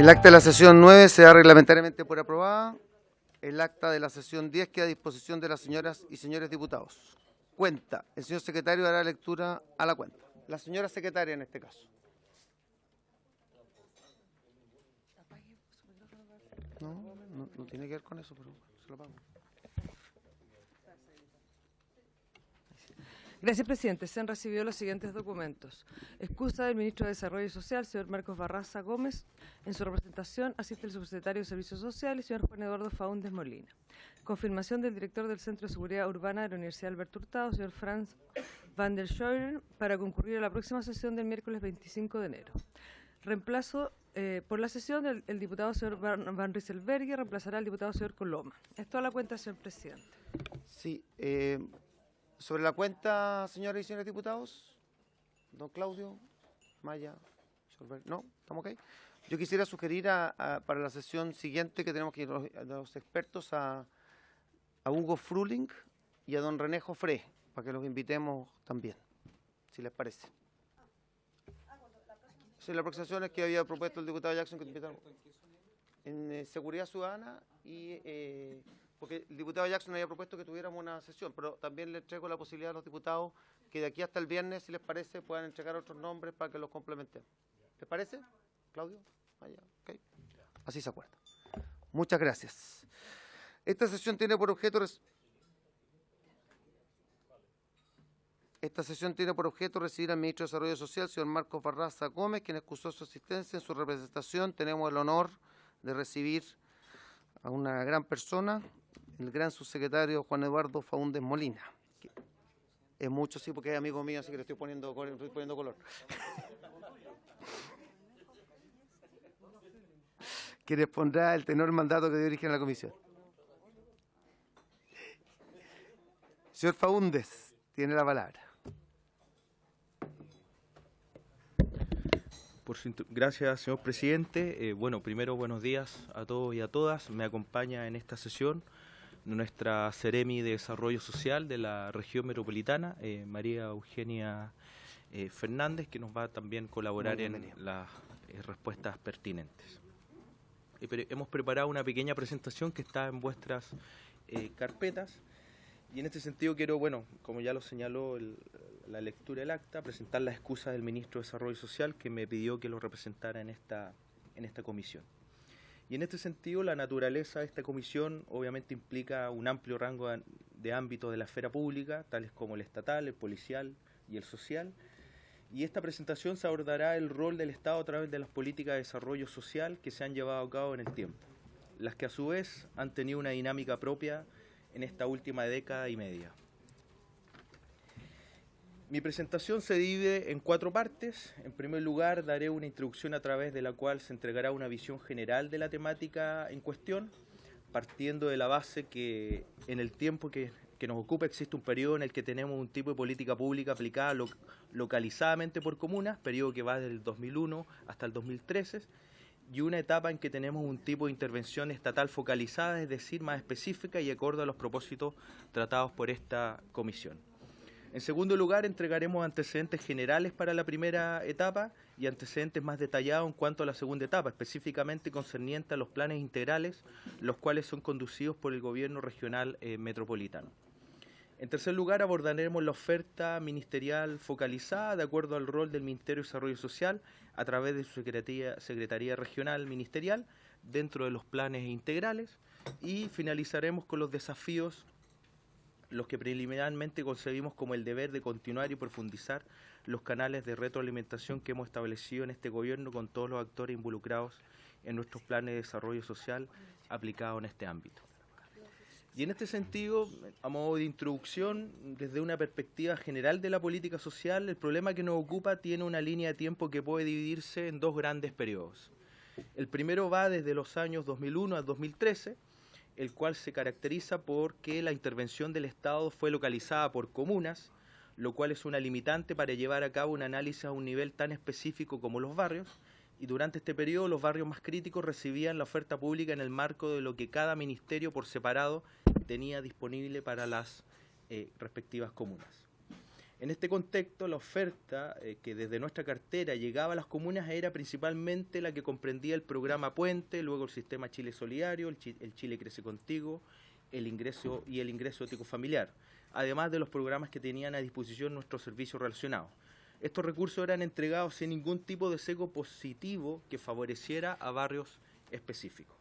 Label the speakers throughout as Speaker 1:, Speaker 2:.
Speaker 1: El acta de la sesión 9 se da reglamentariamente por aprobada. El acta de la sesión 10 queda a disposición de las señoras y señores diputados. Cuenta. El señor secretario dará lectura a la cuenta. La señora secretaria en este caso. No tiene que ver con eso, pero se lo pago.
Speaker 2: Gracias, presidente. Se han recibido los siguientes documentos. Excusa del ministro de Desarrollo Social, señor Marcos Barraza Gómez. En su representación asiste el subsecretario de Servicios Sociales, señor Juan Eduardo Faúndez Molina. Confirmación del director del Centro de Seguridad Urbana de la Universidad Alberto Hurtado, señor Franz van der Scheuren, para concurrir a la próxima sesión del miércoles 25 de enero. Reemplazo por la sesión del diputado señor Van Rieselberghe, reemplazará al diputado señor Coloma. Es toda la cuenta, señor presidente.
Speaker 1: Sí. Sobre la cuenta, señoras y señores diputados, don Claudio, Maya, no, ¿estamos ok? Yo quisiera sugerir para la sesión siguiente que tenemos que ir los expertos a Hugo Fruling y a don René Jofré, para que los invitemos también, si les parece. Sí, la próxima sesión es que había propuesto el diputado Jackson que te invitaron en Seguridad Ciudadana y... porque el diputado Jackson había propuesto que tuviéramos una sesión, pero también le entrego la posibilidad a los diputados que de aquí hasta el viernes, si les parece, puedan entregar otros nombres para que los complementemos. ¿Les parece, Claudio? Okay. Así se acuerda. Muchas gracias. Esta sesión tiene por objeto... recibir al ministro de Desarrollo Social, señor Marcos Barraza Gómez, quien excusó su asistencia. En su representación tenemos el honor de recibir a una gran persona, el gran subsecretario Juan Eduardo Faúndez Molina. Es mucho, sí, porque es amigo mío, así que le estoy poniendo color. Que respondrá el tenor mandato que dirige en la comisión. Señor Faúndez, tiene la palabra.
Speaker 3: Gracias, señor presidente. Bueno, primero, buenos días a todos y a todas. Me acompaña en esta sesión nuestra Seremi de Desarrollo Social de la región metropolitana, María Eugenia Fernández, que nos va a también colaborar en las respuestas pertinentes. Pero hemos preparado una pequeña presentación que está en vuestras carpetas. Y en este sentido quiero, bueno, como ya lo señaló la lectura del acta, presentar la excusa del ministro de Desarrollo Social que me pidió que lo representara en esta comisión. Y en este sentido, la naturaleza de esta comisión obviamente implica un amplio rango de ámbitos de la esfera pública, tales como el estatal, el policial y el social. Y esta presentación se abordará el rol del Estado a través de las políticas de desarrollo social que se han llevado a cabo en el tiempo, las que a su vez han tenido una dinámica propia en esta última década y media. Mi presentación se divide en 4 partes. En primer lugar, daré una introducción a través de la cual se entregará una visión general de la temática en cuestión, partiendo de la base que en el tiempo que nos ocupa existe un periodo en el que tenemos un tipo de política pública aplicada localizadamente por comunas, periodo que va desde el 2001 hasta el 2013, y una etapa en que tenemos un tipo de intervención estatal focalizada, es decir, más específica y acorde a los propósitos tratados por esta comisión. En segundo lugar, entregaremos antecedentes generales para la primera etapa y antecedentes más detallados en cuanto a la segunda etapa, específicamente concerniente a los planes integrales, los cuales son conducidos por el gobierno regional metropolitano. En tercer lugar, abordaremos la oferta ministerial focalizada de acuerdo al rol del Ministerio de Desarrollo Social a través de su Secretaría Regional Ministerial dentro de los planes integrales y finalizaremos con los desafíos, los que preliminarmente concebimos como el deber de continuar y profundizar los canales de retroalimentación que hemos establecido en este gobierno con todos los actores involucrados en nuestros planes de desarrollo social aplicados en este ámbito. Y en este sentido, a modo de introducción, desde una perspectiva general de la política social, el problema que nos ocupa tiene una línea de tiempo que puede dividirse en 2 grandes periodos. El primero va desde los años 2001 a 2013, el cual se caracteriza porque la intervención del Estado fue localizada por comunas, lo cual es una limitante para llevar a cabo un análisis a un nivel tan específico como los barrios, y durante este periodo los barrios más críticos recibían la oferta pública en el marco de lo que cada ministerio por separado tenía disponible para las respectivas comunas. En este contexto, la oferta que desde nuestra cartera llegaba a las comunas era principalmente la que comprendía el programa Puente, luego el sistema Chile Solidario, el Chile Crece Contigo, el ingreso ético familiar, además de los programas que tenían a disposición nuestros servicios relacionados. Estos recursos eran entregados sin ningún tipo de sesgo positivo que favoreciera a barrios específicos.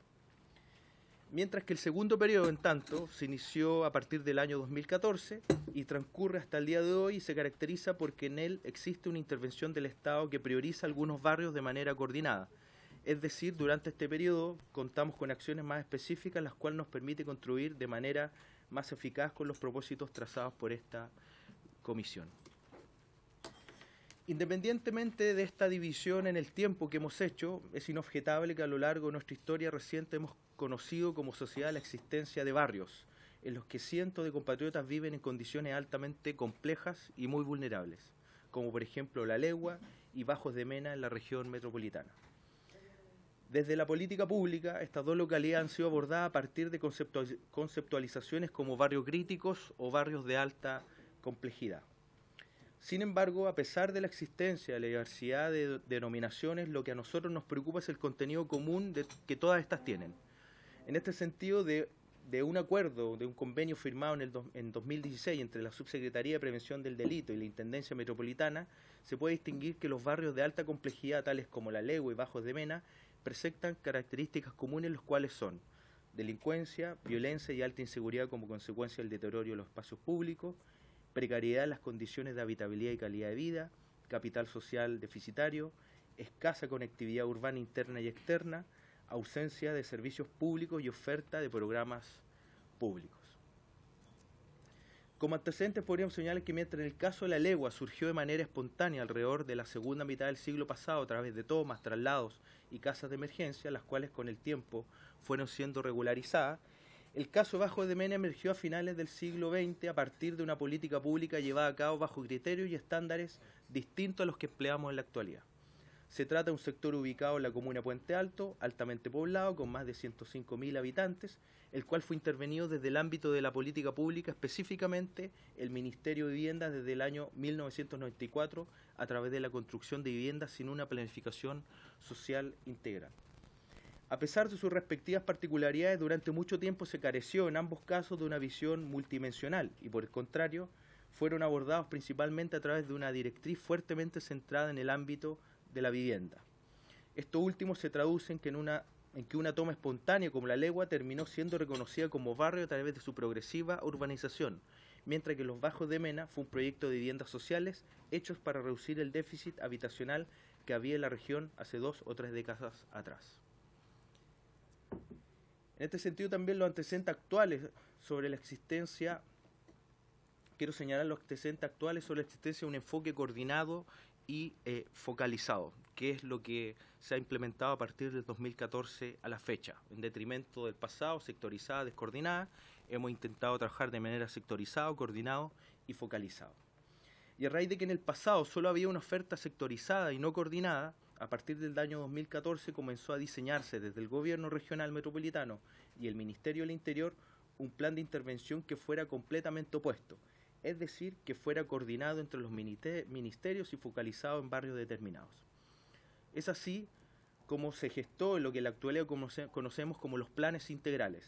Speaker 3: Mientras que el segundo periodo, en tanto, se inició a partir del año 2014 y transcurre hasta el día de hoy y se caracteriza porque en él existe una intervención del Estado que prioriza algunos barrios de manera coordinada. Es decir, durante este periodo contamos con acciones más específicas, las cuales nos permite contribuir de manera más eficaz con los propósitos trazados por esta comisión. Independientemente de esta división en el tiempo que hemos hecho, es inobjetable que a lo largo de nuestra historia reciente hemos conocido como sociedad la existencia de barrios, en los que cientos de compatriotas viven en condiciones altamente complejas y muy vulnerables, como por ejemplo La Legua y Bajos de Mena en la región metropolitana. Desde la política pública, estas dos localidades han sido abordadas a partir de conceptualizaciones como barrios críticos o barrios de alta complejidad. Sin embargo, a pesar de la existencia de la diversidad de denominaciones, lo que a nosotros nos preocupa es el contenido común que todas estas tienen. En este sentido, de un acuerdo, de un convenio firmado en 2016 entre la Subsecretaría de Prevención del Delito y la Intendencia Metropolitana, se puede distinguir que los barrios de alta complejidad, tales como La Legua y Bajos de Mena, presentan características comunes, los cuales son delincuencia, violencia y alta inseguridad como consecuencia del deterioro de los espacios públicos, precariedad en las condiciones de habitabilidad y calidad de vida, capital social deficitario, escasa conectividad urbana interna y externa, ausencia de servicios públicos y oferta de programas públicos. Como antecedentes podríamos señalar que mientras en el caso de La Legua surgió de manera espontánea alrededor de la segunda mitad del siglo pasado a través de tomas, traslados y casas de emergencia, las cuales con el tiempo fueron siendo regularizadas, el caso Bajos de Mena emergió a finales del siglo XX a partir de una política pública llevada a cabo bajo criterios y estándares distintos a los que empleamos en la actualidad. Se trata de un sector ubicado en la comuna de Puente Alto, altamente poblado, con más de 105.000 habitantes, el cual fue intervenido desde el ámbito de la política pública, específicamente el Ministerio de Vivienda desde el año 1994, a través de la construcción de viviendas sin una planificación social integral. A pesar de sus respectivas particularidades, durante mucho tiempo se careció en ambos casos de una visión multidimensional y, por el contrario, fueron abordados principalmente a través de una directriz fuertemente centrada en el ámbito de la vivienda. Esto último se traduce en que una toma espontánea como La Legua terminó siendo reconocida como barrio a través de su progresiva urbanización, mientras que Los Bajos de Mena fue un proyecto de viviendas sociales hechos para reducir el déficit habitacional que había en la región hace 2 o 3 décadas atrás. En este sentido también los antecedentes actuales sobre la existencia, quiero señalar los antecedentes actuales sobre la existencia de un enfoque coordinado y focalizado, que es lo que se ha implementado a partir del 2014 a la fecha. En detrimento del pasado, sectorizada, descoordinada, hemos intentado trabajar de manera sectorizada, coordinado y focalizado. Y a raíz de que en el pasado solo había una oferta sectorizada y no coordinada, a partir del año 2014 comenzó a diseñarse desde el gobierno regional metropolitano y el Ministerio del Interior un plan de intervención que fuera completamente opuesto, es decir, que fuera coordinado entre los ministerios y focalizado en barrios determinados. Es así como se gestó en lo que en la actualidad conocemos como los planes integrales,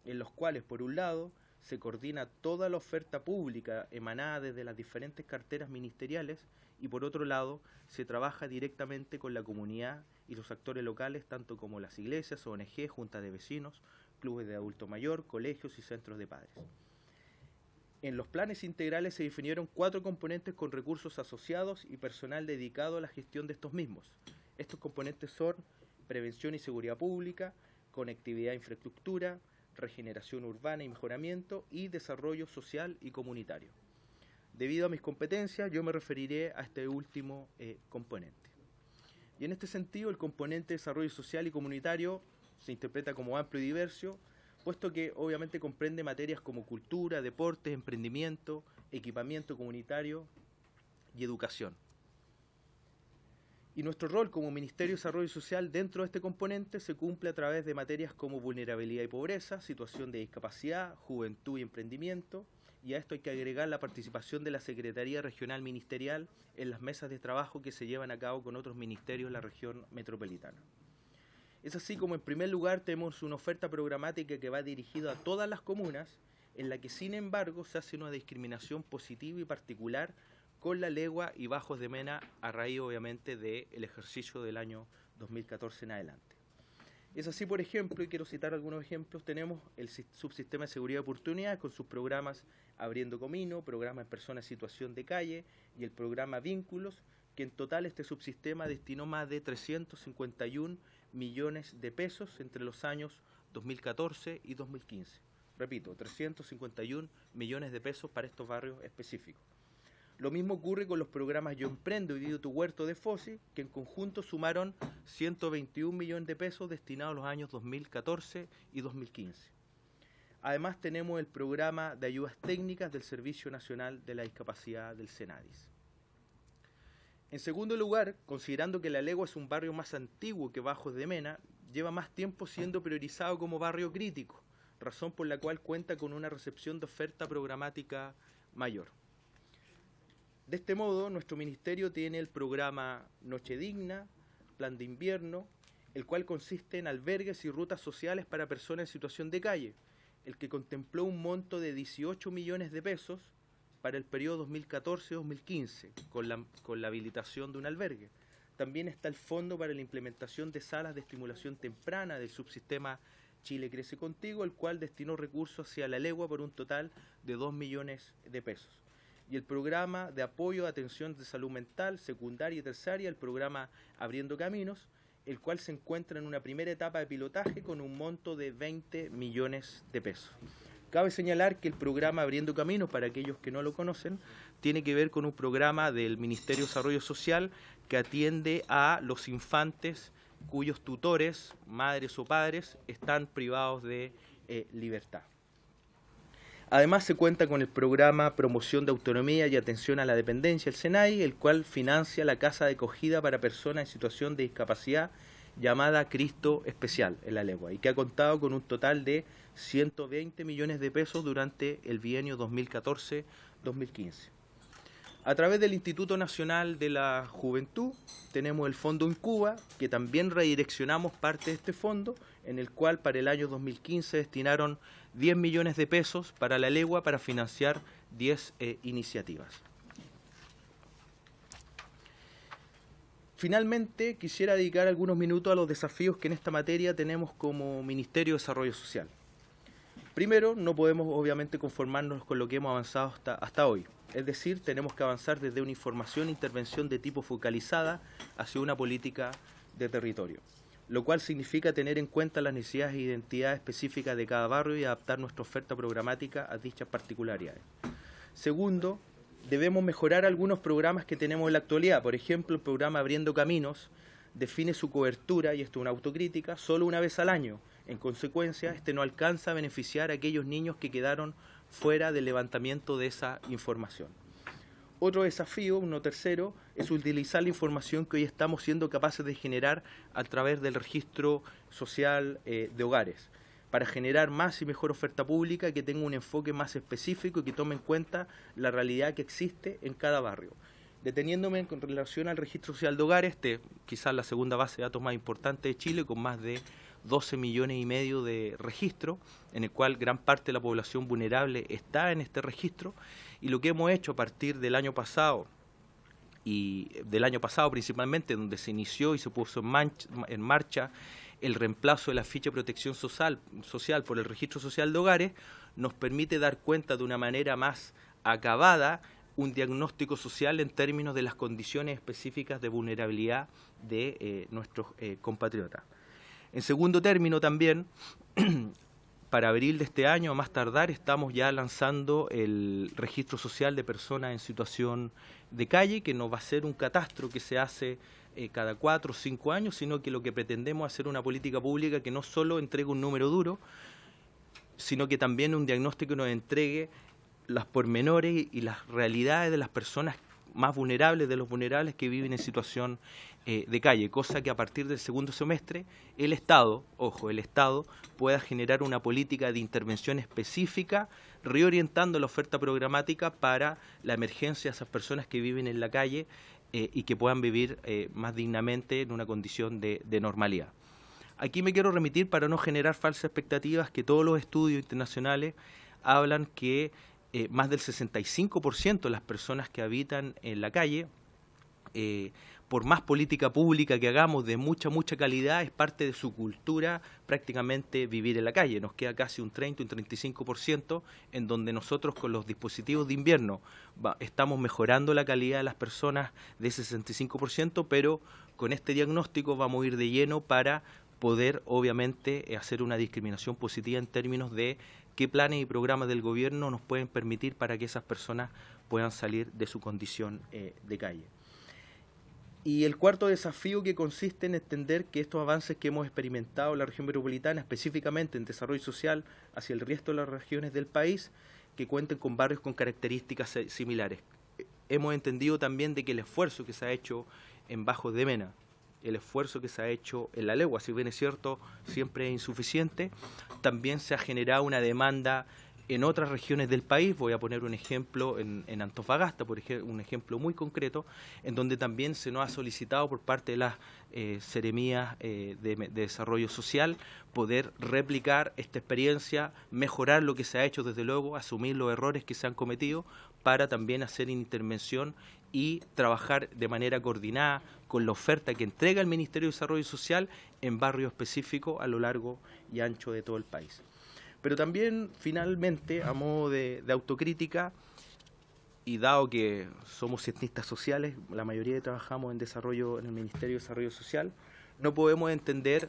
Speaker 3: en los cuales, por un lado, se coordina toda la oferta pública emanada desde las diferentes carteras ministeriales y, por otro lado, se trabaja directamente con la comunidad y los actores locales, tanto como las iglesias, ONG, juntas de vecinos, clubes de adulto mayor, colegios y centros de padres. En los planes integrales se definieron 4 componentes con recursos asociados y personal dedicado a la gestión de estos mismos. Estos componentes son prevención y seguridad pública, conectividad e infraestructura, regeneración urbana y mejoramiento, y desarrollo social y comunitario. Debido a mis competencias, yo me referiré a este último componente. Y en este sentido, el componente de desarrollo social y comunitario se interpreta como amplio y diverso, puesto que obviamente comprende materias como cultura, deportes, emprendimiento, equipamiento comunitario y educación. Y nuestro rol como Ministerio de Desarrollo Social dentro de este componente se cumple a través de materias como vulnerabilidad y pobreza, situación de discapacidad, juventud y emprendimiento, y a esto hay que agregar la participación de la Secretaría Regional Ministerial en las mesas de trabajo que se llevan a cabo con otros ministerios de la región metropolitana. Es así como en primer lugar tenemos una oferta programática que va dirigida a todas las comunas, en la que sin embargo se hace una discriminación positiva y particular con la Legua y Bajos de Mena, a raíz obviamente del ejercicio del año 2014 en adelante. Es así, por ejemplo, y quiero citar algunos ejemplos, tenemos el subsistema de seguridad de oportunidades con sus programas Abriendo Camino, programa de personas en situación de calle y el programa Vínculos, que en total este subsistema destinó más de 351 millones de pesos entre los años 2014 y 2015. Repito, 351 millones de pesos para estos barrios específicos. Lo mismo ocurre con los programas Yo Emprendo y Vive tu Huerto de FOSI, que en conjunto sumaron 121 millones de pesos destinados a los años 2014 y 2015. Además tenemos el programa de ayudas técnicas del Servicio Nacional de la Discapacidad del Senadis. En segundo lugar, considerando que La Legua es un barrio más antiguo que Bajos de Mena, lleva más tiempo siendo priorizado como barrio crítico, razón por la cual cuenta con una recepción de oferta programática mayor. De este modo, nuestro ministerio tiene el programa Noche Digna, Plan de Invierno, el cual consiste en albergues y rutas sociales para personas en situación de calle, el que contempló un monto de 18 millones de pesos para el periodo 2014-2015, con la habilitación de un albergue. También está el fondo para la implementación de salas de estimulación temprana del subsistema Chile Crece Contigo, el cual destinó recursos hacia La Legua por un total de 2 millones de pesos. Y el programa de apoyo a atención de salud mental, secundaria y terciaria, el programa Abriendo Caminos, el cual se encuentra en una primera etapa de pilotaje con un monto de 20 millones de pesos. Cabe señalar que el programa Abriendo Caminos, para aquellos que no lo conocen, tiene que ver con un programa del Ministerio de Desarrollo Social que atiende a los infantes cuyos tutores, madres o padres, están privados de libertad. Además se cuenta con el programa Promoción de Autonomía y Atención a la Dependencia, el SENADI, el cual financia la casa de acogida para personas en situación de discapacidad llamada Cristo Especial en La Legua y que ha contado con un total de 120 millones de pesos durante el bienio 2014-2015. A través del Instituto Nacional de la Juventud tenemos el Fondo Incuba, que también redireccionamos parte de este fondo, en el cual para el año 2015 destinaron 10 millones de pesos para La Legua para financiar 10 iniciativas. Finalmente, quisiera dedicar algunos minutos a los desafíos que en esta materia tenemos como Ministerio de Desarrollo Social. Primero, no podemos obviamente conformarnos con lo que hemos avanzado hasta hoy. Es decir, tenemos que avanzar desde una información e intervención de tipo focalizada hacia una política de territorio, lo cual significa tener en cuenta las necesidades e identidades específicas de cada barrio y adaptar nuestra oferta programática a dichas particularidades. Segundo, debemos mejorar algunos programas que tenemos en la actualidad. Por ejemplo, el programa Abriendo Caminos define su cobertura, y esto es una autocrítica, solo una vez al año. En consecuencia, este no alcanza a beneficiar a aquellos niños que quedaron fuera del levantamiento de esa información. Otro desafío, uno tercero, es utilizar la información que hoy estamos siendo capaces de generar a través del registro social de hogares, para generar más y mejor oferta pública que tenga un enfoque más específico y que tome en cuenta la realidad que existe en cada barrio. Deteniéndome con relación al registro social de hogares, quizás la segunda base de datos más importante de Chile, con más de 12 millones y medio de registros, en el cual gran parte de la población vulnerable está en este registro, y lo que hemos hecho a partir del año pasado, y del año pasado principalmente, donde se inició y se puso en marcha el reemplazo de la ficha de protección social por el registro social de hogares, nos permite dar cuenta de una manera más acabada un diagnóstico social en términos de las condiciones específicas de vulnerabilidad de nuestros compatriotas. En segundo término también, para abril de este año, a más tardar, estamos ya lanzando el registro social de personas en situación de calle, que no va a ser un catastro que se hace cada 4 o 5 años, sino que lo que pretendemos es hacer una política pública que no solo entregue un número duro, sino que también un diagnóstico nos entregue las pormenores y las realidades de las personas más vulnerables de los vulnerables que viven en situación de calle, cosa que a partir del segundo semestre el Estado, ojo, el Estado pueda generar una política de intervención específica reorientando la oferta programática para la emergencia de esas personas que viven en la calle y que puedan vivir más dignamente en una condición de normalidad. Aquí me quiero remitir para no generar falsas expectativas que todos los estudios internacionales hablan que más del 65% de las personas que habitan en la calle, por más política pública que hagamos de mucha calidad, es parte de su cultura prácticamente vivir en la calle. Nos queda casi un 30, un 35%, en donde nosotros con los dispositivos de invierno estamos mejorando la calidad de las personas de ese 65%, pero con este diagnóstico vamos a ir de lleno para poder, obviamente, hacer una discriminación positiva en términos de qué planes y programas del gobierno nos pueden permitir para que esas personas puedan salir de su condición de calle. Y el cuarto desafío, que consiste en entender que estos avances que hemos experimentado en la región metropolitana, específicamente en desarrollo social hacia el resto de las regiones del país, que cuenten con barrios con características similares. Hemos entendido también de que el esfuerzo que se ha hecho en Bajos de Mena, el esfuerzo que se ha hecho en La Legua, si bien es cierto, siempre es insuficiente, también se ha generado una demanda en otras regiones del país. Voy a poner un ejemplo en Antofagasta, por ejemplo, un ejemplo muy concreto, en donde también se nos ha solicitado por parte de las seremías de desarrollo social poder replicar esta experiencia, mejorar lo que se ha hecho, desde luego, asumir los errores que se han cometido para también hacer intervención y trabajar de manera coordinada con la oferta que entrega el Ministerio de Desarrollo Social en barrios específicos a lo largo y ancho de todo el país. Pero también, finalmente, a modo de autocrítica, y dado que somos cientistas sociales, la mayoría trabajamos en desarrollo en el Ministerio de Desarrollo Social, no podemos entender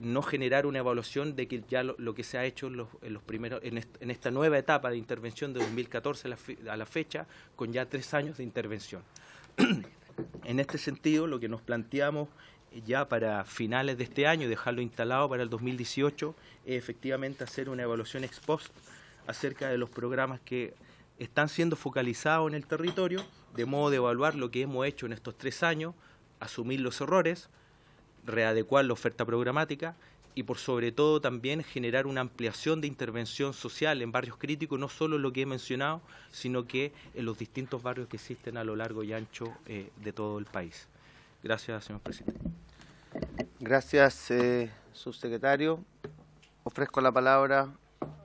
Speaker 3: no generar una evaluación de que ya lo que se ha hecho en esta nueva etapa de intervención de 2014 a la fecha, con ya 3 años de intervención. En este sentido, lo que nos planteamos ya para finales de este año, dejarlo instalado para el 2018, es efectivamente hacer una evaluación ex post acerca de los programas que están siendo focalizados en el territorio, de modo de evaluar lo que hemos hecho en estos 3 años, asumir los errores, readecuar la oferta programática y por sobre todo también generar una ampliación de intervención social en barrios críticos, no solo en lo que he mencionado, sino que en los distintos barrios que existen a lo largo y ancho de todo el país. Gracias, señor presidente.
Speaker 1: Gracias, subsecretario. Ofrezco la palabra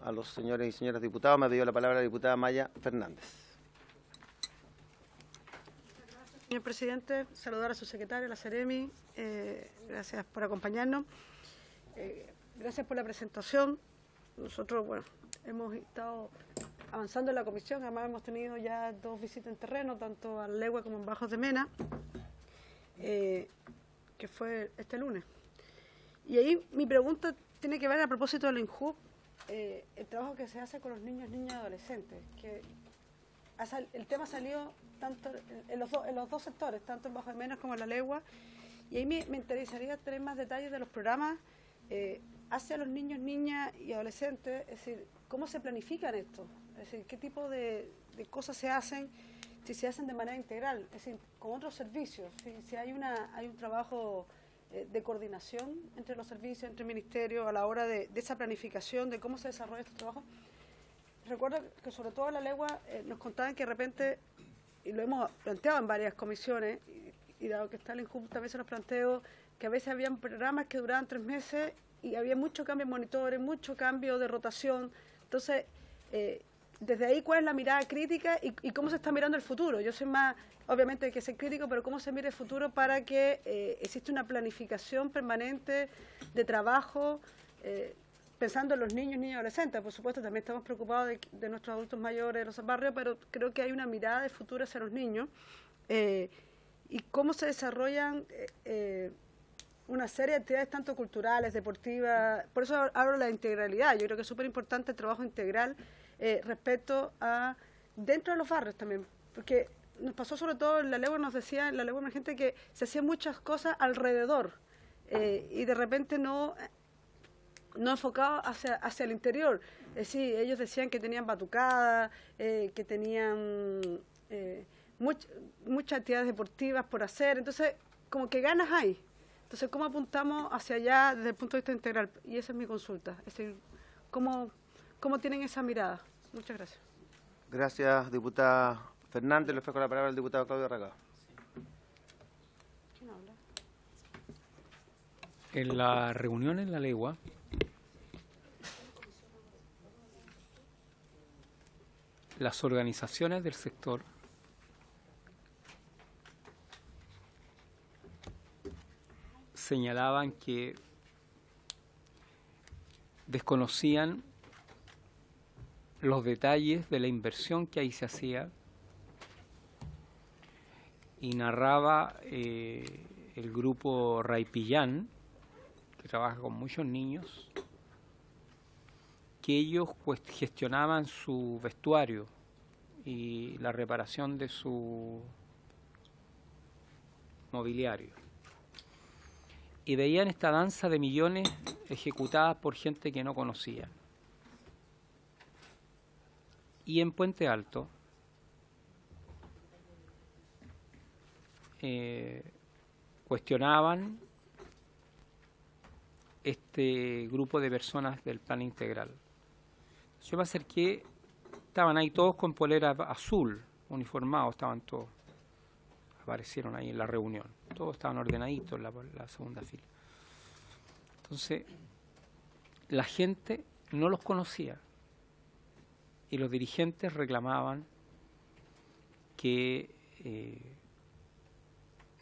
Speaker 1: a los señores y señoras diputados. Me ha pedido la palabra la diputada Maya Fernández.
Speaker 4: Señor presidente, saludar a su secretario, a la Seremi. Gracias por acompañarnos. Gracias por la presentación. Nosotros, bueno, hemos estado avanzando en la comisión. Además, hemos tenido ya 2 visitas en terreno, tanto a La Legua como en Bajos de Mena, que fue este lunes. Y ahí mi pregunta tiene que ver a propósito del INJUB, el trabajo que se hace con los niños, niñas y adolescentes, que el tema salió tanto en los dos sectores, tanto en Bajos de Mena como en La Legua, y ahí me interesaría tener más detalles de los programas hacia los niños, niñas y adolescentes, es decir, cómo se planifican esto, es decir, qué tipo de cosas se hacen, si se hacen de manera integral, es decir, con otros servicios, si hay un trabajo de coordinación entre los servicios, entre ministerios, a la hora de esa planificación, de cómo se desarrolla este trabajo. Recuerdo que sobre todo en La Legua nos contaban que de repente, y lo hemos planteado en varias comisiones, y dado que está el INJUB también se los planteo, que a veces habían programas que duraban 3 meses y había mucho cambio en monitores, mucho cambio de rotación. Entonces, desde ahí, ¿cuál es la mirada crítica y cómo se está mirando el futuro? Yo soy más, obviamente hay que ser crítico, pero ¿cómo se mira el futuro para que exista una planificación permanente de trabajo, pensando en los niños, niñas y adolescentes? Por supuesto, también estamos preocupados de nuestros adultos mayores, de los barrios, pero creo que hay una mirada de futuro hacia los niños. Y cómo se desarrollan una serie de actividades tanto culturales, deportivas. Por eso hablo de la integralidad. Yo creo que es súper importante el trabajo integral respecto a dentro de los barrios también, porque nos pasó sobre todo en La Legua, nos decía en La Legua Emergente que se hacían muchas cosas alrededor y de repente no enfocado hacia el interior. Sí, ellos decían que tenían batucadas, que tenían muchas actividades deportivas por hacer, entonces como que ganas hay. Entonces, ¿cómo apuntamos hacia allá desde el punto de vista integral? Y esa es mi consulta. Es decir, ¿cómo tienen esa mirada? Muchas gracias.
Speaker 1: Gracias, diputada Fernández. Le ofrezco la palabra al diputado Claudio Ragado.
Speaker 4: ¿Quién habla?
Speaker 5: En la reunión en La Legua, las organizaciones del sector señalaban que desconocían los detalles de la inversión que ahí se hacía y narraba el grupo Raipillán, que trabaja con muchos niños, que ellos pues gestionaban su vestuario y la reparación de su mobiliario. Y veían esta danza de millones ejecutada por gente que no conocían. Y en Puente Alto cuestionaban este grupo de personas del plan integral. Yo me acerqué, estaban ahí todos con polera azul, uniformados, estaban todos, aparecieron ahí en la reunión, todos estaban ordenaditos en la segunda fila. Entonces, la gente no los conocía y los dirigentes reclamaban que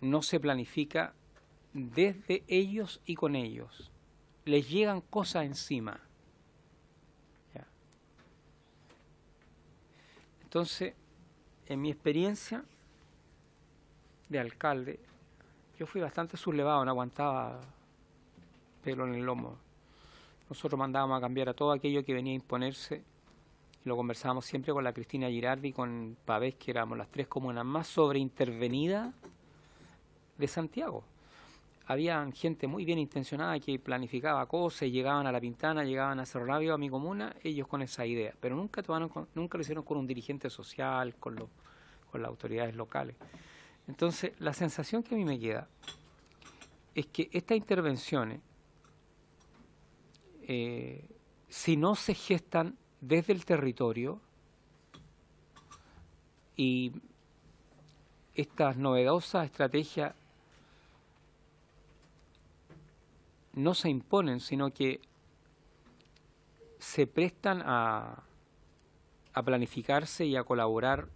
Speaker 5: no se planifica desde ellos y con ellos. Les llegan cosas encima. ¿Ya? Entonces, en mi experiencia de alcalde, yo fui bastante sublevado, no aguantaba pelo en el lomo. Nosotros mandábamos a cambiar a todo aquello que venía a imponerse. Lo conversábamos siempre con la Cristina Girardi y con Pavés, que éramos las tres comunas más sobreintervenidas de Santiago. Había gente muy bien intencionada que planificaba cosas, llegaban a La Pintana, llegaban a Cerro Navia, a mi comuna, ellos con esa idea, pero nunca lo hicieron con un dirigente social, con las autoridades locales. Entonces, la sensación que a mí me queda es que estas intervenciones, si no se gestan desde el territorio y estas novedosas estrategias no se imponen, sino que se prestan a planificarse y a colaborar,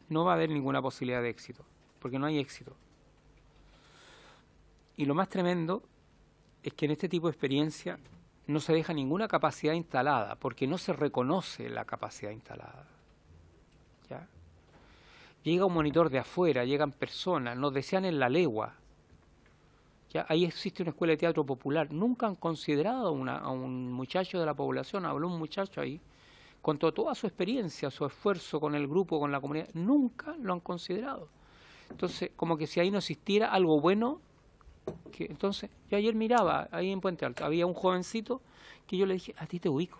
Speaker 5: no va a haber ninguna posibilidad de éxito, porque no hay éxito. Y lo más tremendo es que en este tipo de experiencia no se deja ninguna capacidad instalada, porque no se reconoce la capacidad instalada. ¿Ya? Llega un monitor de afuera, llegan personas, nos decían en La Legua. ¿Ya? Ahí existe una escuela de teatro popular. Nunca han considerado a un muchacho de la población, habló un muchacho ahí, contó toda su experiencia, su esfuerzo con el grupo, con la comunidad. Nunca lo han considerado. Entonces, como que si ahí no existiera algo bueno, que entonces, yo ayer miraba ahí en Puente Alto, había un jovencito que yo le dije, a ti te ubico.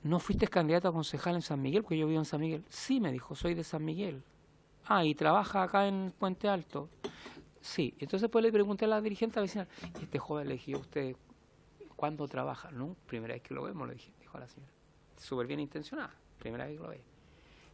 Speaker 5: ¿No fuiste candidato a concejal en San Miguel? Porque yo vivo en San Miguel. Sí, me dijo, soy de San Miguel. Ah, ¿y trabaja acá en Puente Alto? Sí. Entonces pues le pregunté a la dirigente vecinal, y este joven le dije, ¿usted cuándo trabaja? No, primera vez que lo vemos, le dije, dijo a la señora. Súper bien intencionada, primera vez que lo ve.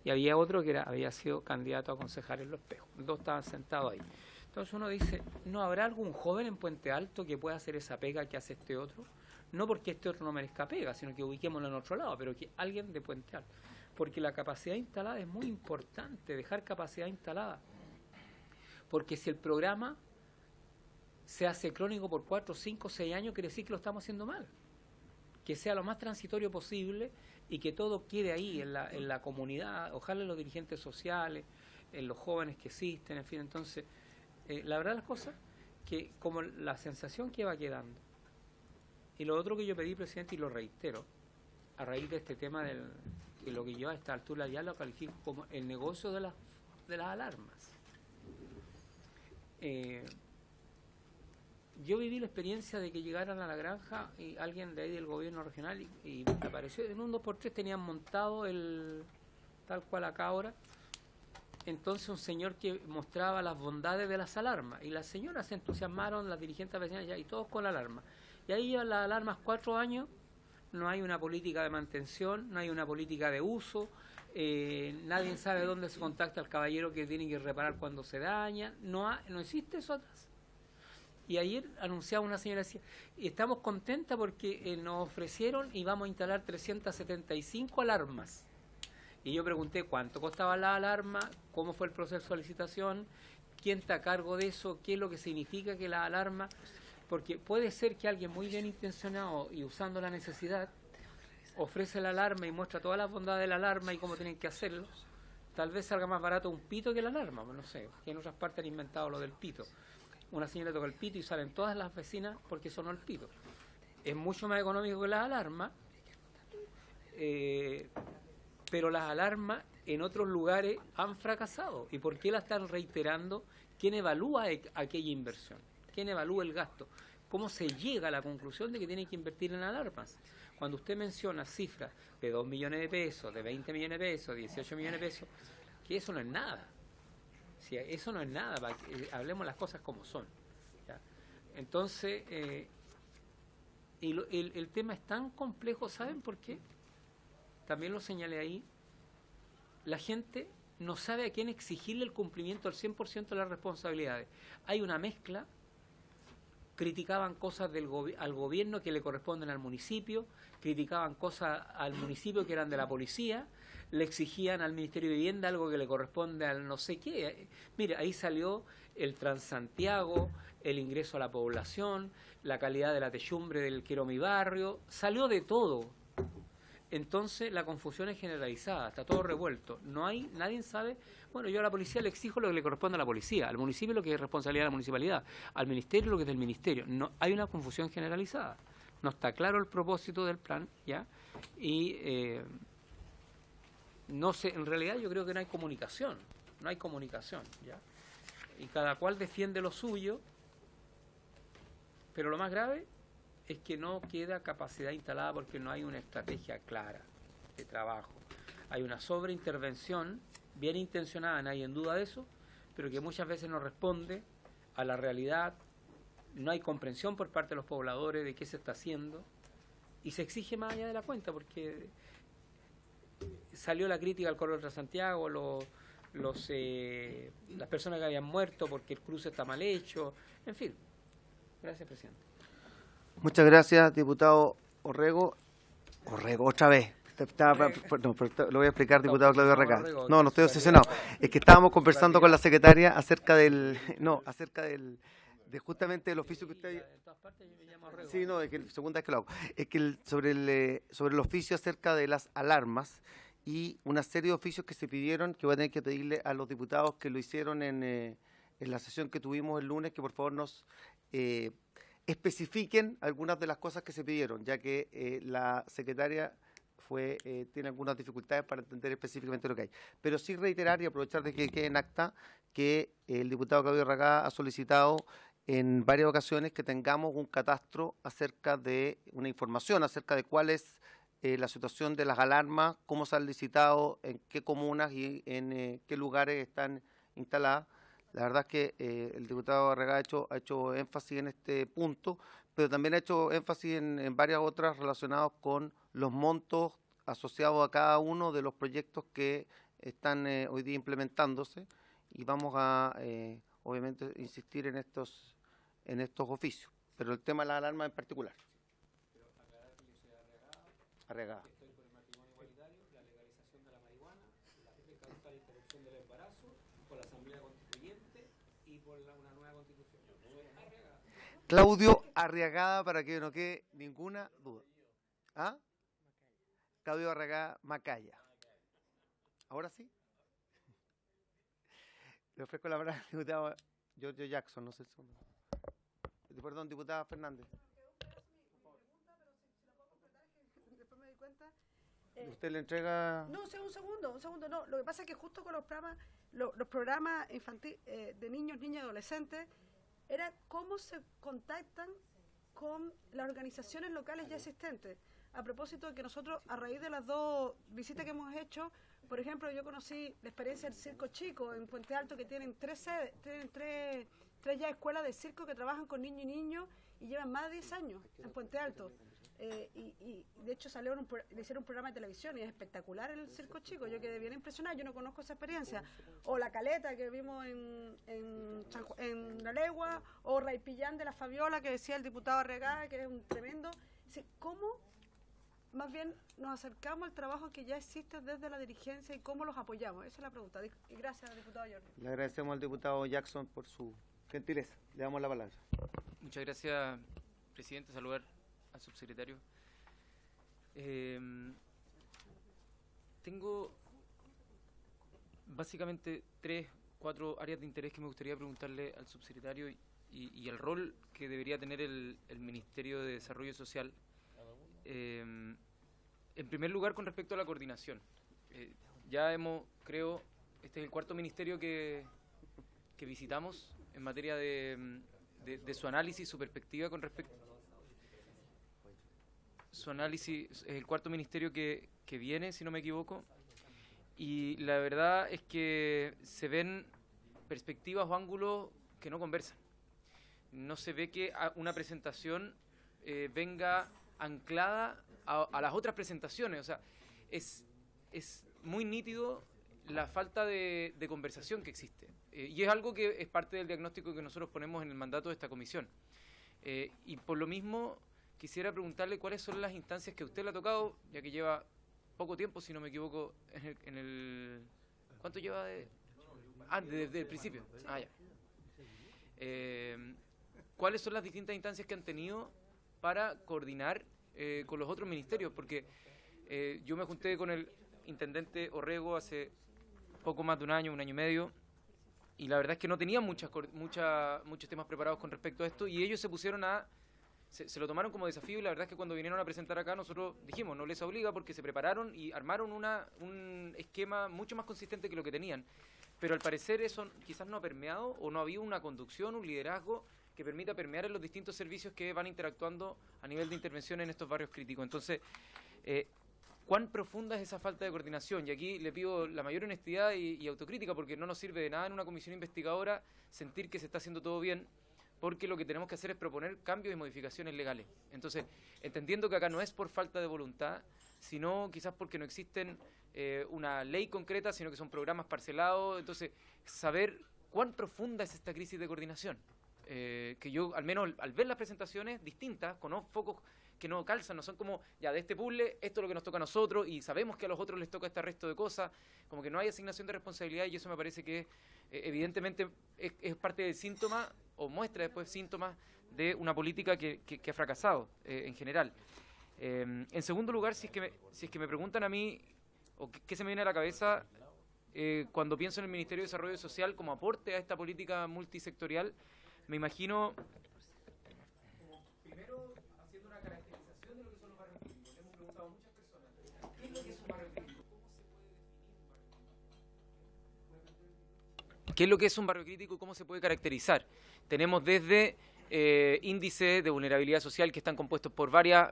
Speaker 5: Y había otro que había sido candidato a concejal en Los Espejos. Dos estaban sentados ahí. Entonces uno dice, ¿no habrá algún joven en Puente Alto que pueda hacer esa pega que hace este otro? No porque este otro no merezca pega, sino que ubiquémoslo en otro lado, pero que alguien de Puente Alto. Porque la capacidad instalada es muy importante, dejar capacidad instalada. Porque si el programa se hace crónico por 4, 5, 6 años, quiere decir que lo estamos haciendo mal. Que sea lo más transitorio posible y que todo quede ahí, en la comunidad, ojalá en los dirigentes sociales, en los jóvenes que existen, en fin, entonces... la verdad las cosas, que como la sensación que va quedando, y lo otro que yo pedí, presidente, y lo reitero, a raíz de este tema de lo que yo a esta altura ya lo califico como el negocio de las alarmas. Yo viví la experiencia de que llegaran a la granja y alguien de ahí del gobierno regional y apareció en un 2x3, tenían montado tal cual acá ahora. Entonces un señor que mostraba las bondades de las alarmas, y las señoras se entusiasmaron, las dirigentes vecinales, y todos con la alarma. Y ahí llevan las alarmas 4 años, no hay una política de mantención, no hay una política de uso, nadie sabe dónde se contacta al caballero que tiene que reparar cuando se daña, no existe eso atrás. Y ayer anunciaba una señora, decía, y estamos contentas porque nos ofrecieron y vamos a instalar 375 alarmas. Y yo pregunté cuánto costaba la alarma, cómo fue el proceso de licitación, quién está a cargo de eso, qué es lo que significa que la alarma, porque puede ser que alguien muy bien intencionado y usando la necesidad ofrece la alarma y muestra todas las bondades de la alarma y cómo tienen que hacerlo. Tal vez salga más barato un pito que la alarma, no sé, que en otras partes han inventado lo del pito. Una señora toca el pito y salen todas las vecinas porque sonó el pito. Es mucho más económico que las alarmas, pero las alarmas en otros lugares han fracasado. ¿Y por qué la están reiterando? ¿Quién evalúa aquella inversión? ¿Quién evalúa el gasto? ¿Cómo se llega a la conclusión de que tienen que invertir en alarmas? Cuando usted menciona cifras de 2 millones de pesos, de 20 millones de pesos, 18 millones de pesos, que eso no es nada. Si eso no es nada, para que, hablemos las cosas como son. ¿Ya? Entonces, el tema es tan complejo, ¿saben por qué? También lo señalé ahí, la gente no sabe a quién exigirle el cumplimiento al 100% de las responsabilidades. Hay una mezcla, criticaban cosas al gobierno que le corresponden al municipio, criticaban cosas al municipio que eran de la policía, le exigían al Ministerio de Vivienda algo que le corresponde al no sé qué. Mira, ahí salió el Transantiago, el ingreso a la población, la calidad de la techumbre del Quiero Mi Barrio, salió de todo. Entonces la confusión es generalizada, está todo revuelto. Nadie sabe, bueno, yo a la policía le exijo lo que le corresponde a la policía, al municipio lo que es responsabilidad de la municipalidad, al ministerio lo que es del ministerio. No, hay una confusión generalizada. No está claro el propósito del plan, ¿ya? Y no sé, en realidad yo creo que no hay comunicación, ¿ya? Y cada cual defiende lo suyo, pero lo más grave es que no queda capacidad instalada porque no hay una estrategia clara de trabajo. Hay una sobreintervención bien intencionada, nadie en duda de eso, pero que muchas veces no responde a la realidad, no hay comprensión por parte de los pobladores de qué se está haciendo y se exige más allá de la cuenta porque salió la crítica al corredor de Santiago, las personas que habían muerto porque el cruce está mal hecho, en fin. Gracias, presidente.
Speaker 1: Muchas gracias, diputado Orrego. Orrego, otra vez. No, pero lo voy a explicar, diputado Claudio Arregada. No estoy obsesionado. Es que estábamos conversando con la secretaria acerca de justamente el oficio que usted... Sí, no, es que segunda vez que lo hago. Es que sobre el oficio acerca de las alarmas y una serie de oficios que se pidieron, que voy a tener que pedirle a los diputados que lo hicieron en la sesión que tuvimos el lunes, que por favor nos especifiquen algunas de las cosas que se pidieron, ya que la secretaria tiene algunas dificultades para entender específicamente lo que hay. Pero sí reiterar y aprovechar de que quede en acta que el diputado Claudio Arregada ha solicitado en varias ocasiones que tengamos un catastro acerca de una información acerca de cuál es la situación de las alarmas, cómo se han licitado, en qué comunas y en qué lugares están instaladas. La verdad es que el diputado Arregada ha hecho énfasis en este punto, pero también ha hecho énfasis en varias otras relacionadas con los montos asociados a cada uno de los proyectos que están hoy día implementándose y vamos a obviamente insistir en estos oficios, pero el tema de las alarmas en particular. Arregada.
Speaker 5: Estoy por el matrimonio igualitario, la legalización de la marihuana, la causal interrupción del embarazo, por la asamblea constituyente y por una nueva constitución.
Speaker 1: Claudio Arregada, para que no quede ninguna duda. ¿Ah? Claudio Arregada Macaya. ¿Ahora sí? Le ofrezco la palabra al diputado Giorgio Jackson, no sé el segundo. Perdón, diputada Fernández. ¿Usted le entrega...?
Speaker 4: No, un segundo, no. Lo que pasa es que justo con los programas infantiles de niños y adolescentes, era cómo se contactan con las organizaciones locales ya existentes. a propósito de que nosotros, a raíz de las 2 visitas que hemos hecho, por ejemplo, yo conocí la experiencia del Circo Chico en Puente Alto, que tienen 3 sedes, tienen tres ya escuelas de circo que trabajan con niños y niños y llevan más de 10 años en Puente Alto. Y de hecho le hicieron un programa de televisión y es espectacular el Circo Chico, yo quedé bien impresionada, yo no conozco esa experiencia. O La Caleta que vimos en La Legua, o Raipillán de la Fabiola que decía el diputado Arregada, que es un tremendo. ¿Cómo más bien nos acercamos al trabajo que ya existe desde la dirigencia y cómo los apoyamos? Esa es la pregunta. Y gracias, diputado Jordi.
Speaker 1: Le agradecemos al diputado Jackson por su gentileza. Le damos la palabra.
Speaker 6: Muchas gracias, presidente. Saludar al subsecretario. Tengo básicamente 3, 4 áreas de interés que me gustaría preguntarle al subsecretario y el rol que debería tener el Ministerio de Desarrollo Social. En primer lugar, con respecto a la coordinación. Ya creo, este es el 4º ministerio que visitamos en materia de su análisis, su perspectiva con respecto. Su análisis es el 4º ministerio que viene, si no me equivoco, y la verdad es que se ven perspectivas o ángulos que no conversan. No se ve que una presentación venga anclada a las otras presentaciones. O sea, es muy nítido la falta de conversación que existe. Y es algo que es parte del diagnóstico que nosotros ponemos en el mandato de esta comisión. Y por lo mismo quisiera preguntarle cuáles son las instancias que a usted le ha tocado, ya que lleva poco tiempo, si no me equivoco, en el ¿cuánto lleva desde el principio? Ya. ¿Cuáles son las distintas instancias que han tenido para coordinar con los otros ministerios? Porque yo me junté con el intendente Orrego hace poco más de un año y medio, y la verdad es que no tenían muchos temas preparados con respecto a esto, y ellos se pusieron se lo tomaron como desafío, y la verdad es que cuando vinieron a presentar acá nosotros dijimos, no les obliga, porque se prepararon y armaron un esquema mucho más consistente que lo que tenían. Pero al parecer eso quizás no ha permeado, o no ha habido una conducción, un liderazgo que permita permear en los distintos servicios que van interactuando a nivel de intervención en estos barrios críticos. Entonces, ¿cuán profunda es esa falta de coordinación? Y aquí le pido la mayor honestidad y autocrítica, porque no nos sirve de nada en una comisión investigadora sentir que se está haciendo todo bien, porque lo que tenemos que hacer es proponer cambios y modificaciones legales. Entonces, entendiendo que acá no es por falta de voluntad, sino quizás porque no existen una ley concreta, sino que son programas parcelados. Entonces, saber cuán profunda es esta crisis de coordinación. Que yo, al menos al ver las presentaciones distintas, con focos que no calzan, no son como, ya de este puzzle, esto es lo que nos toca a nosotros, y sabemos que a los otros les toca este resto de cosas, como que no hay asignación de responsabilidad, y eso me parece que evidentemente es parte del síntoma, o muestra después síntomas de una política que ha fracasado en general. En segundo lugar, si es que me preguntan a mí, o qué se me viene a la cabeza cuando pienso en el Ministerio de Desarrollo Social como aporte a esta política multisectorial, me imagino, primero, haciendo una caracterización de lo que son los barrios críticos. Le hemos preguntado a muchas personas, ¿qué es lo que es un barrio crítico? ¿Qué es lo que es un barrio crítico y cómo se puede caracterizar? Tenemos desde índices de vulnerabilidad social que están compuestos por varios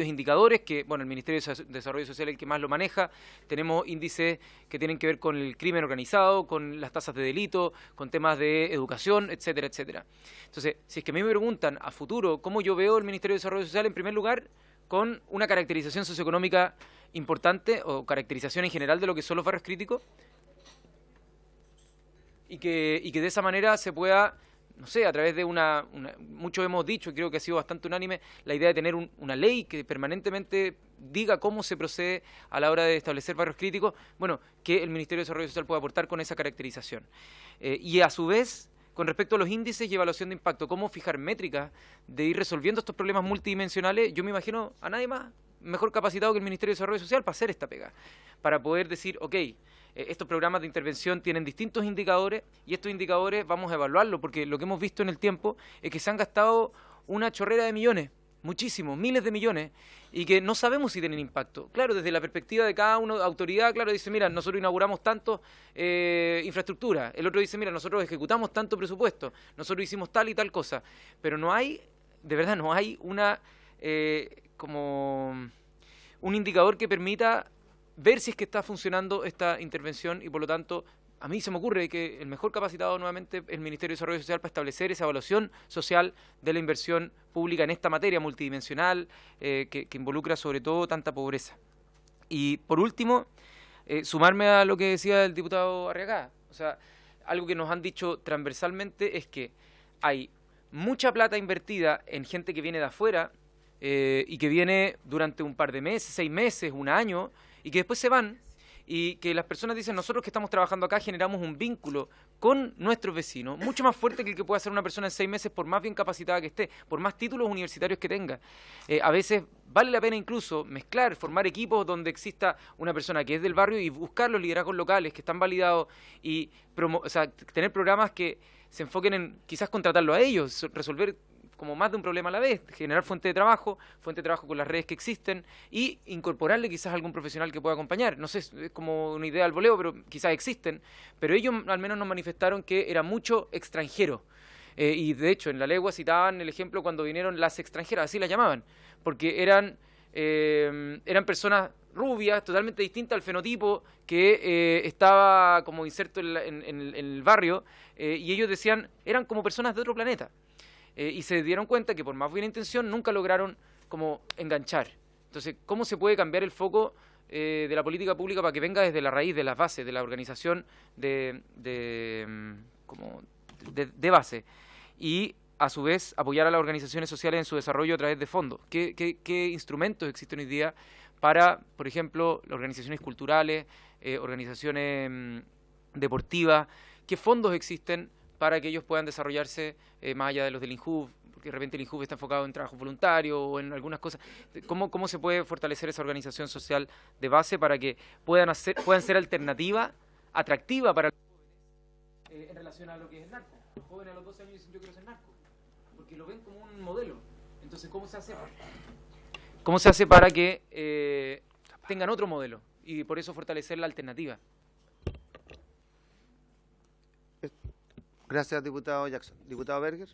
Speaker 6: indicadores que, bueno, el Ministerio de Desarrollo Social es el que más lo maneja. Tenemos índices que tienen que ver con el crimen organizado, con las tasas de delito, con temas de educación, etcétera, etcétera. Entonces, si es que a mí me preguntan a futuro cómo yo veo el Ministerio de Desarrollo Social, en primer lugar, con una caracterización socioeconómica importante o caracterización en general de lo que son los barrios críticos, y que de esa manera se pueda, no sé, a través de muchos hemos dicho, y creo que ha sido bastante unánime, la idea de tener una ley que permanentemente diga cómo se procede a la hora de establecer barrios críticos, bueno, que el Ministerio de Desarrollo Social pueda aportar con esa caracterización. Y a su vez, con respecto a los índices y evaluación de impacto, cómo fijar métricas de ir resolviendo estos problemas multidimensionales, yo me imagino a nadie más mejor capacitado que el Ministerio de Desarrollo Social para hacer esta pega, para poder decir, ok, estos programas de intervención tienen distintos indicadores y estos indicadores vamos a evaluarlos, porque lo que hemos visto en el tiempo es que se han gastado una chorrera de millones, muchísimos, miles de millones, y que no sabemos si tienen impacto. Claro, desde la perspectiva de cada uno, autoridad, claro, dice, mira, nosotros inauguramos tanto infraestructura, el otro dice, mira, nosotros ejecutamos tanto presupuesto, nosotros hicimos tal y tal cosa, pero no hay, de verdad, no hay una como un indicador que permita ver si es que está funcionando esta intervención y por lo tanto a mí se me ocurre que el mejor capacitado nuevamente es el Ministerio de Desarrollo Social para establecer esa evaluación social de la inversión pública en esta materia multidimensional que involucra sobre todo tanta pobreza. Y por último, sumarme a lo que decía el diputado Arriagada. O sea, algo que nos han dicho transversalmente es que hay mucha plata invertida en gente que viene de afuera y que viene durante un par de meses, 6 meses, un año, y que después se van, y que las personas dicen, nosotros que estamos trabajando acá generamos un vínculo con nuestros vecinos, mucho más fuerte que el que puede hacer una persona en 6 meses, por más bien capacitada que esté, por más títulos universitarios que tenga. A veces vale la pena incluso mezclar, formar equipos donde exista una persona que es del barrio y buscar los liderazgos locales que están validados y tener programas que se enfoquen en quizás contratarlo a ellos, resolver como más de un problema a la vez, generar fuente de trabajo con las redes que existen y incorporarle quizás algún profesional que pueda acompañar. No sé, es como una idea al voleo, pero quizás existen. Pero ellos al menos nos manifestaron que era mucho extranjero. Y de hecho, en la legua citaban el ejemplo cuando vinieron las extranjeras, así las llamaban, porque eran personas rubias, totalmente distintas al fenotipo que estaba como inserto en el barrio, y ellos decían, eran como personas de otro planeta. Y se dieron cuenta que por más buena intención nunca lograron como enganchar. Entonces, ¿cómo se puede cambiar el foco de la política pública para que venga desde la raíz, de las bases, de la organización de base? Y a su vez apoyar a las organizaciones sociales en su desarrollo a través de fondos. ¿Qué instrumentos existen hoy día para, por ejemplo, las organizaciones culturales, organizaciones deportivas? ¿Qué fondos existen para que ellos puedan desarrollarse más allá de los del INJUV, porque de repente el INJUV está enfocado en trabajo voluntario o en algunas cosas? ¿Cómo se puede fortalecer esa organización social de base para que puedan ser alternativa, atractiva para los jóvenes en relación a lo que es el narco? Los jóvenes a los 12 años dicen, yo quiero ser narco, porque lo ven como un modelo. Entonces, ¿cómo se hace para que tengan otro modelo? Y por eso fortalecer la alternativa.
Speaker 1: Gracias, diputado Jackson. Diputado Berger.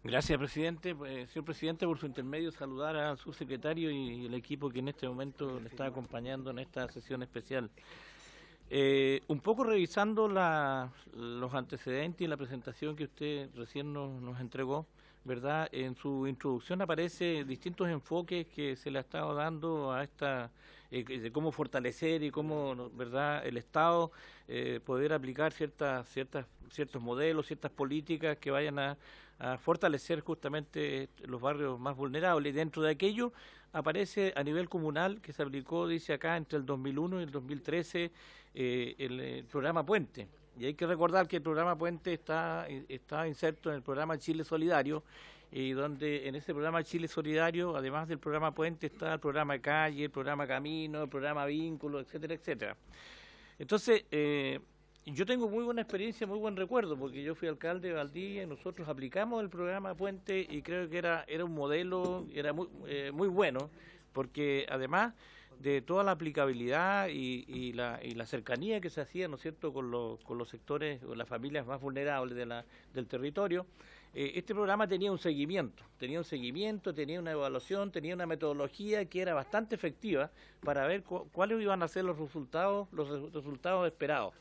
Speaker 7: Gracias, presidente. Señor presidente, por su intermedio, saludar a su secretario y el equipo que en este momento le está acompañando en esta sesión especial. Un poco revisando los antecedentes y la presentación que usted recién nos entregó, ¿verdad? En su introducción aparece distintos enfoques que se le ha estado dando a esta de cómo fortalecer y cómo, ¿verdad?, el Estado poder aplicar ciertos modelos, ciertas políticas que vayan a fortalecer justamente los barrios más vulnerables. Y dentro de aquello aparece a nivel comunal que se aplicó, dice acá, entre el 2001 y el 2013 el programa Puente. Y hay que recordar que el programa Puente está inserto en el programa Chile Solidario, y donde en ese programa Chile Solidario, además del programa Puente, está el programa Calle, el programa Camino, el programa Vínculo, etcétera, etcétera. Entonces, yo tengo muy buena experiencia, muy buen recuerdo, porque yo fui alcalde de Valdivia y nosotros aplicamos el programa Puente y creo que era un modelo, era muy bueno, porque además de toda la aplicabilidad y la cercanía que se hacía, ¿no es cierto?, con los sectores o las familias más vulnerables del territorio, este programa tenía un seguimiento, tenía una evaluación, tenía una metodología que era bastante efectiva para ver cuáles iban a ser los resultados esperados.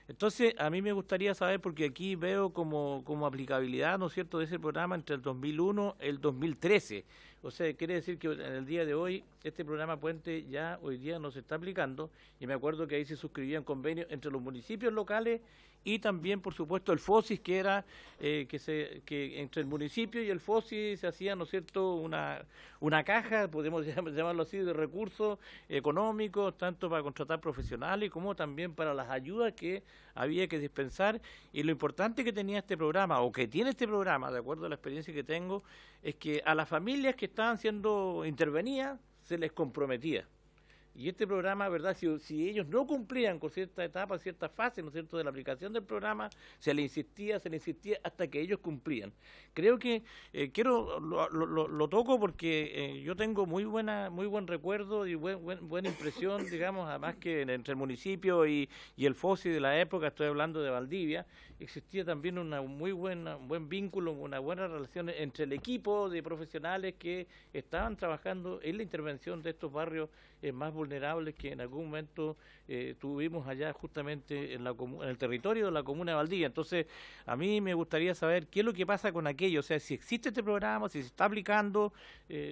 Speaker 7: Entonces, a mí me gustaría saber, porque aquí veo como aplicabilidad, ¿no es cierto?, de ese programa entre el 2001 y el 2013. O sea, quiere decir que en el día de hoy, este programa Puente ya hoy día no se está aplicando, y me acuerdo que ahí se suscribían convenios entre los municipios locales y también, por supuesto, el FOSIS, que era que entre el municipio y el FOSIS se hacía, ¿no es cierto?, una caja, podemos llamarlo así, de recursos económicos, tanto para contratar profesionales como también para las ayudas que había que dispensar. Y lo importante que tenía este programa, o que tiene este programa, de acuerdo a la experiencia que tengo, es que a las familias que estaban siendo intervenidas se les comprometía. Y este programa, ¿verdad? Si ellos no cumplían con cierta etapa, cierta fase, ¿no es cierto?, de la aplicación del programa, se le insistía hasta que ellos cumplían. Creo que lo toco porque yo tengo muy buen recuerdo y buena impresión, digamos, además que entre el municipio y el FOSI de la época, estoy hablando de Valdivia, existía también un buen vínculo, una buena relación entre el equipo de profesionales que estaban trabajando en la intervención de estos barrios más vulnerables que en algún momento tuvimos allá justamente en el territorio de la comuna de Valdivia. Entonces, a mí me gustaría saber qué es lo que pasa con aquello, o sea, si existe este programa, si se está aplicando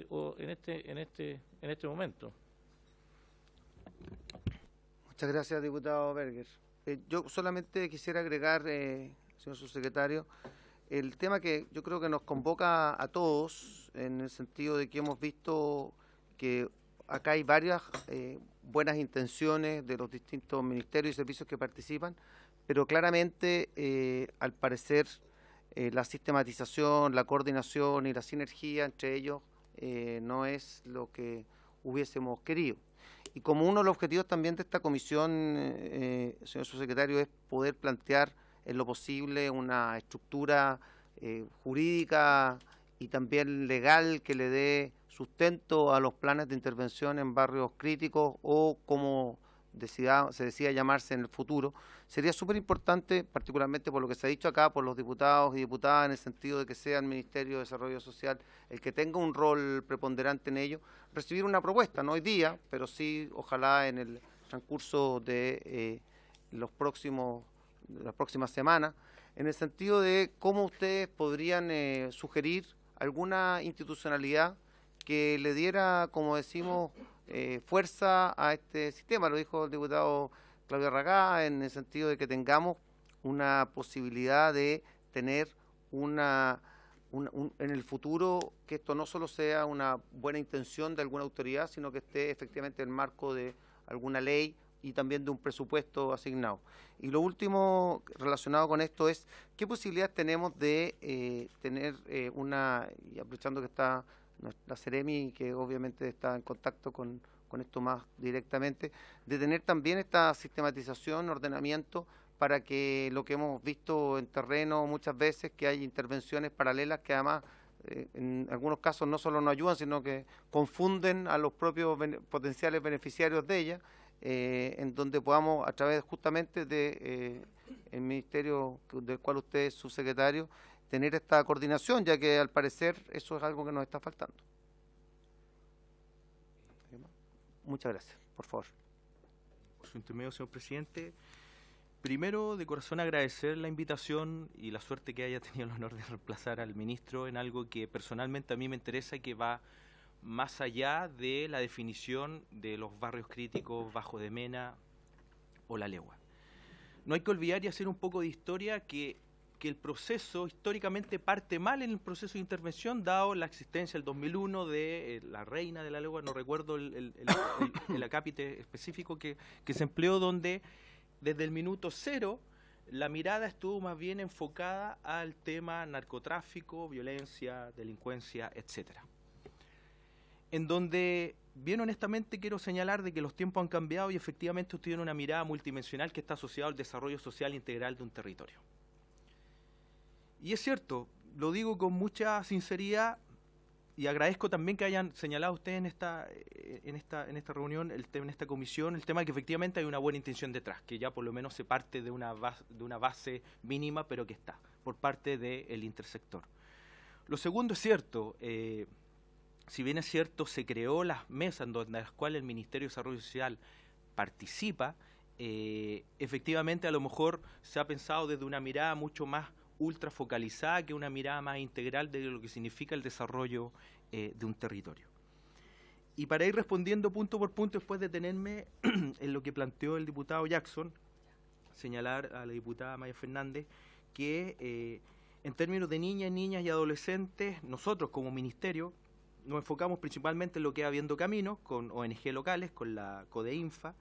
Speaker 7: o en este momento.
Speaker 1: Muchas gracias, diputado Berger. Yo solamente quisiera agregar, señor subsecretario, el tema que yo creo que nos convoca a todos, en el sentido de que hemos visto que acá hay varias buenas intenciones de los distintos ministerios y servicios que participan, pero claramente, al parecer, la sistematización, la coordinación y la sinergia entre ellos no es lo que hubiésemos querido. Y como uno de los objetivos también de esta comisión, señor subsecretario, es poder plantear en lo posible una estructura jurídica y también legal que le dé sustento a los planes de intervención en barrios críticos o como se decida llamarse en el futuro, sería súper importante, particularmente por lo que se ha dicho acá, por los diputados y diputadas, en el sentido de que sea el Ministerio de Desarrollo Social el que tenga un rol preponderante en ello, recibir una propuesta, no hoy día, pero sí, ojalá en el transcurso de las próximas semanas, en el sentido de cómo ustedes podrían sugerir alguna institucionalidad que le diera, como decimos, fuerza a este sistema. Lo dijo el diputado Claudio Ragá, en el sentido de que tengamos una posibilidad de tener en el futuro, que esto no solo sea una buena intención de alguna autoridad, sino que esté efectivamente en el marco de alguna ley y también de un presupuesto asignado. Y lo último relacionado con esto es, ¿qué posibilidades tenemos de tener y aprovechando que está la Seremi, que obviamente está en contacto con esto más directamente, de tener también esta sistematización, ordenamiento, para que lo que hemos visto en terreno muchas veces, que hay intervenciones paralelas que además en algunos casos no solo no ayudan, sino que confunden a los propios potenciales beneficiarios de ellas, en donde podamos, a través justamente de el ministerio del cual usted es subsecretario, tener esta coordinación, ya que al parecer eso es algo que nos está faltando. Muchas gracias, por favor.
Speaker 3: Por su intermedio, señor presidente. Primero, de corazón agradecer la invitación y la suerte que haya tenido el honor de reemplazar al ministro en algo que personalmente a mí me interesa y que va más allá de la definición de los barrios críticos Bajo de Mena o La Legua. No hay que olvidar y hacer un poco de historia que el proceso históricamente parte mal en el proceso de intervención, dado la existencia del 2001 de la reina de La Legua, no recuerdo el acápite específico que se empleó, donde desde el minuto cero la mirada estuvo más bien enfocada al tema narcotráfico, violencia, delincuencia, etcétera. En donde, bien honestamente, quiero señalar de que los tiempos han cambiado y efectivamente usted tiene una mirada multidimensional que está asociada al desarrollo social integral de un territorio. Y es cierto, lo digo con mucha sinceridad y agradezco también que hayan señalado ustedes en esta reunión, en esta comisión, el tema de que efectivamente hay una buena intención detrás, que ya por lo menos se parte de una base mínima, pero que está, por parte del intersector. Lo segundo es cierto, si bien es cierto, se creó las mesas en las cuales el Ministerio de Desarrollo Social participa, efectivamente a lo mejor se ha pensado desde una mirada mucho más ultra focalizada que una mirada más integral de lo que significa el desarrollo de un territorio. Y para ir respondiendo punto por punto, después de detenerme en lo que planteó el diputado Jackson, señalar a la diputada Maya Fernández que en términos de niñas y adolescentes, nosotros como ministerio nos enfocamos principalmente en lo que es Habiendo Caminos, con ONG locales, con la CODEINFA.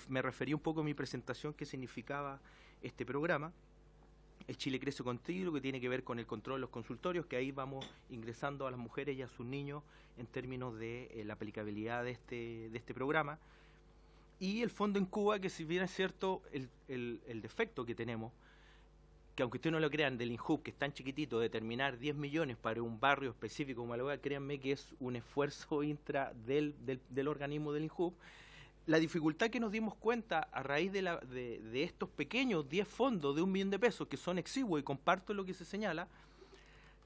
Speaker 3: Me referí un poco a mi presentación, qué significaba este programa. el Chile Crece Contigo, que tiene que ver con el control de los consultorios, que ahí vamos ingresando a las mujeres y a sus niños en términos de la aplicabilidad de este programa. Y el Fondo Incuba, que si bien es cierto el defecto que tenemos, que aunque ustedes no lo crean, del INJUB, que es tan chiquitito, determinar 10 millones para un barrio específico como Malagoa, créanme que es un esfuerzo intra del organismo del INJUB. La dificultad que nos dimos cuenta a raíz de estos pequeños 10 fondos de $1 millón de pesos, que son exiguos, y comparto lo que se señala,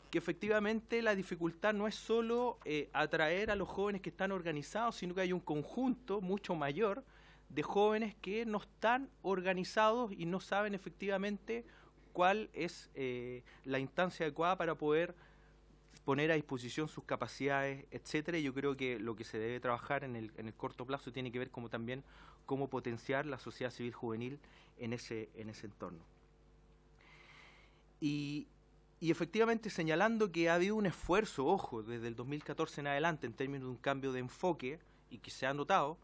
Speaker 3: que efectivamente la dificultad no es solo atraer a los jóvenes que están organizados, sino que hay un conjunto mucho mayor de jóvenes que no están organizados y no saben efectivamente cuál es la instancia adecuada para poder poner a disposición sus capacidades, etcétera. Y yo creo que lo que se debe trabajar en el corto plazo tiene que ver como también cómo potenciar la sociedad civil juvenil en ese entorno. Y efectivamente señalando que ha habido un esfuerzo, ojo, desde el 2014 en adelante en términos de un cambio de enfoque y que se ha notado,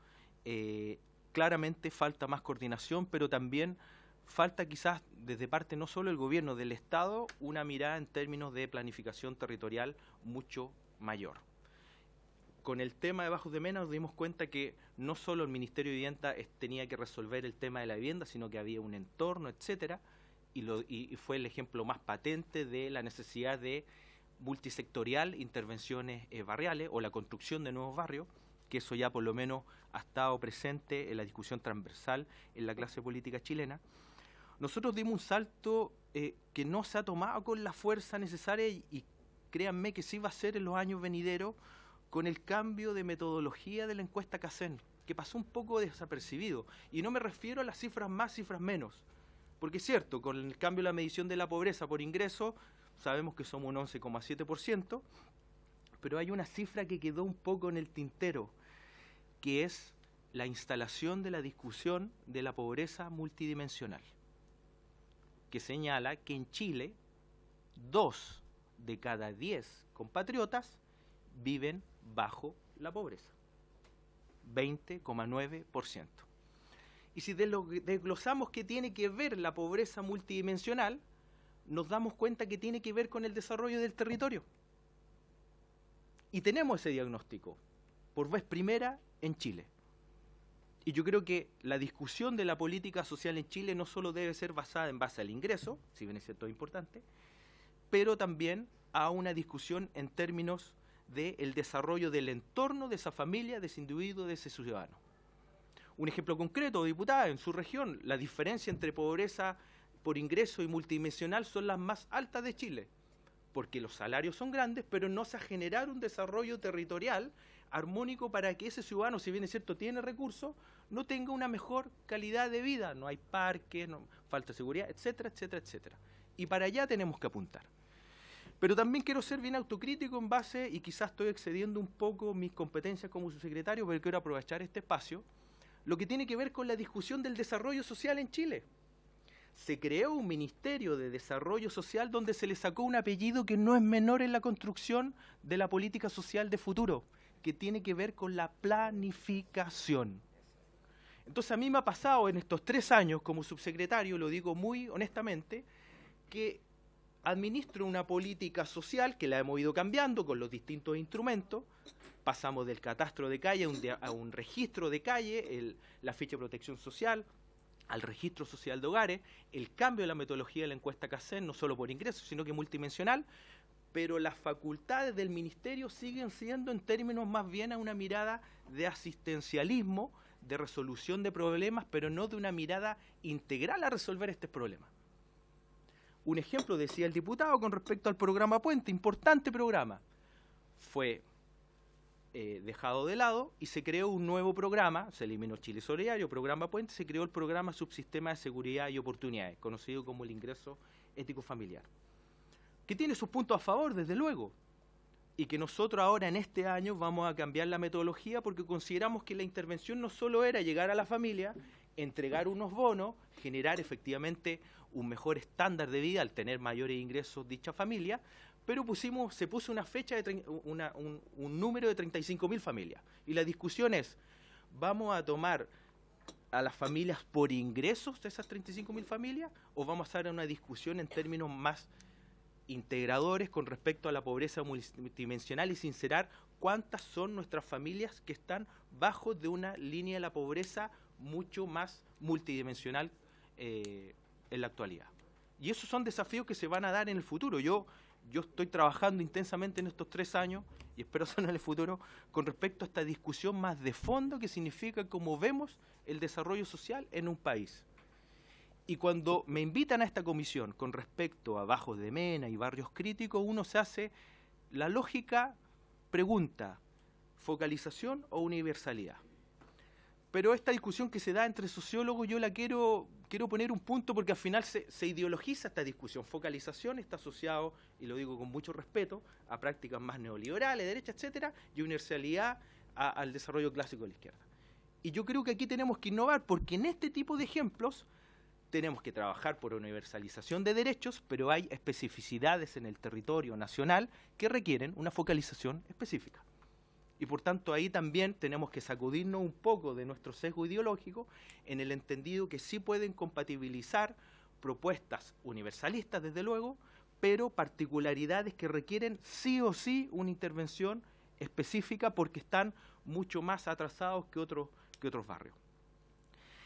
Speaker 3: claramente falta más coordinación, pero también falta quizás desde parte no solo del gobierno, del Estado, una mirada en términos de planificación territorial mucho mayor. Con el tema de Bajos de Mena nos dimos cuenta que no solo el Ministerio de Vivienda tenía que resolver el tema de la vivienda, sino que había un entorno, etcétera, y fue el ejemplo más patente de la necesidad de multisectorial intervenciones barriales o la construcción de nuevos barrios, que eso ya por lo menos ha estado presente en la discusión transversal en la clase política chilena. Nosotros dimos un salto que no se ha tomado con la fuerza necesaria y créanme que sí va a ser en los años venideros con el cambio de metodología de la encuesta CACEN, que pasó un poco desapercibido. Y no me refiero a las cifras más, cifras menos, porque es cierto, con el cambio de la medición de la pobreza por ingreso, sabemos que somos un 11,7%, pero hay una cifra que quedó un poco en el tintero, que es la instalación de la discusión de la pobreza multidimensional, que señala que en Chile 2 de cada 10 compatriotas viven bajo la pobreza, 20,9%. Y si desglosamos qué tiene que ver la pobreza multidimensional, nos damos cuenta que tiene que ver con el desarrollo del territorio. Y tenemos ese diagnóstico, por vez primera en Chile. Y yo creo que la discusión de la política social en Chile no solo debe ser basada en base al ingreso, si bien es cierto es importante, pero también a una discusión en términos del desarrollo del entorno de esa familia, de ese individuo, de ese ciudadano. Un ejemplo concreto, diputada, en su región, la diferencia entre pobreza por ingreso y multidimensional son las más altas de Chile, porque los salarios son grandes, pero no se ha generado un desarrollo territorial armónico para que ese ciudadano, si bien es cierto tiene recursos, no tenga una mejor calidad de vida. No hay parques, falta seguridad, etcétera, etcétera, etcétera. Y para allá tenemos que apuntar. Pero también quiero ser bien autocrítico en base, y quizás estoy excediendo un poco mis competencias como subsecretario, pero quiero aprovechar este espacio, lo que tiene que ver con la discusión del desarrollo social en Chile. Se creó un Ministerio de Desarrollo Social donde se le sacó un apellido que no es menor en la construcción de la política social de futuro, que tiene que ver con la planificación. Entonces a mí me ha pasado en estos 3 años como subsecretario, lo digo muy honestamente, que administro una política social que la hemos ido cambiando con los distintos instrumentos. Pasamos del catastro de calle a un registro de calle, la ficha de protección social, al registro social de hogares, el cambio de la metodología de la encuesta CACEN, no solo por ingresos, sino que multidimensional, pero las facultades del ministerio siguen siendo en términos más bien a una mirada de asistencialismo, de resolución de problemas, pero no de una mirada integral a resolver este problema. Un ejemplo, decía el diputado, con respecto al programa Puente, importante programa, fue dejado de lado y se creó un nuevo programa, se eliminó Chile Solidario, programa Puente, se creó el programa Subsistema de Seguridad y Oportunidades, conocido como el ingreso ético familiar, que tiene sus puntos a favor, desde luego, y que nosotros ahora en este año vamos a cambiar la metodología porque consideramos que la intervención no solo era llegar a la familia, entregar unos bonos, generar efectivamente un mejor estándar de vida al tener mayores ingresos dicha familia, pero se puso una fecha, un número de 35.000 familias. Y la discusión es, ¿vamos a tomar a las familias por ingresos de esas 35.000 familias, o vamos a hacer una discusión en términos más integradores con respecto a la pobreza multidimensional y sincerar cuántas son nuestras familias que están bajo de una línea de la pobreza mucho más multidimensional en la actualidad. Y esos son desafíos que se van a dar en el futuro. Yo estoy trabajando intensamente en estos 3 años, y espero hacerlo en el futuro, con respecto a esta discusión más de fondo que significa cómo vemos el desarrollo social en un país. Y cuando me invitan a esta comisión con respecto a Bajos de Mena y barrios críticos, uno se hace la lógica pregunta, ¿focalización o universalidad? Pero esta discusión que se da entre sociólogos, yo la quiero poner un punto, porque al final se ideologiza esta discusión. Focalización está asociado, y lo digo con mucho respeto, a prácticas más neoliberales, derecha, etcétera, y universalidad al desarrollo clásico de la izquierda. Y yo creo que aquí tenemos que innovar, porque en este tipo de ejemplos tenemos que trabajar por universalización de derechos, pero hay especificidades en el territorio nacional que requieren una focalización específica. Y por tanto ahí también tenemos que sacudirnos un poco de nuestro sesgo ideológico en el entendido que sí pueden compatibilizar propuestas universalistas, desde luego, pero particularidades que requieren sí o sí una intervención específica porque están mucho más atrasados que otros barrios.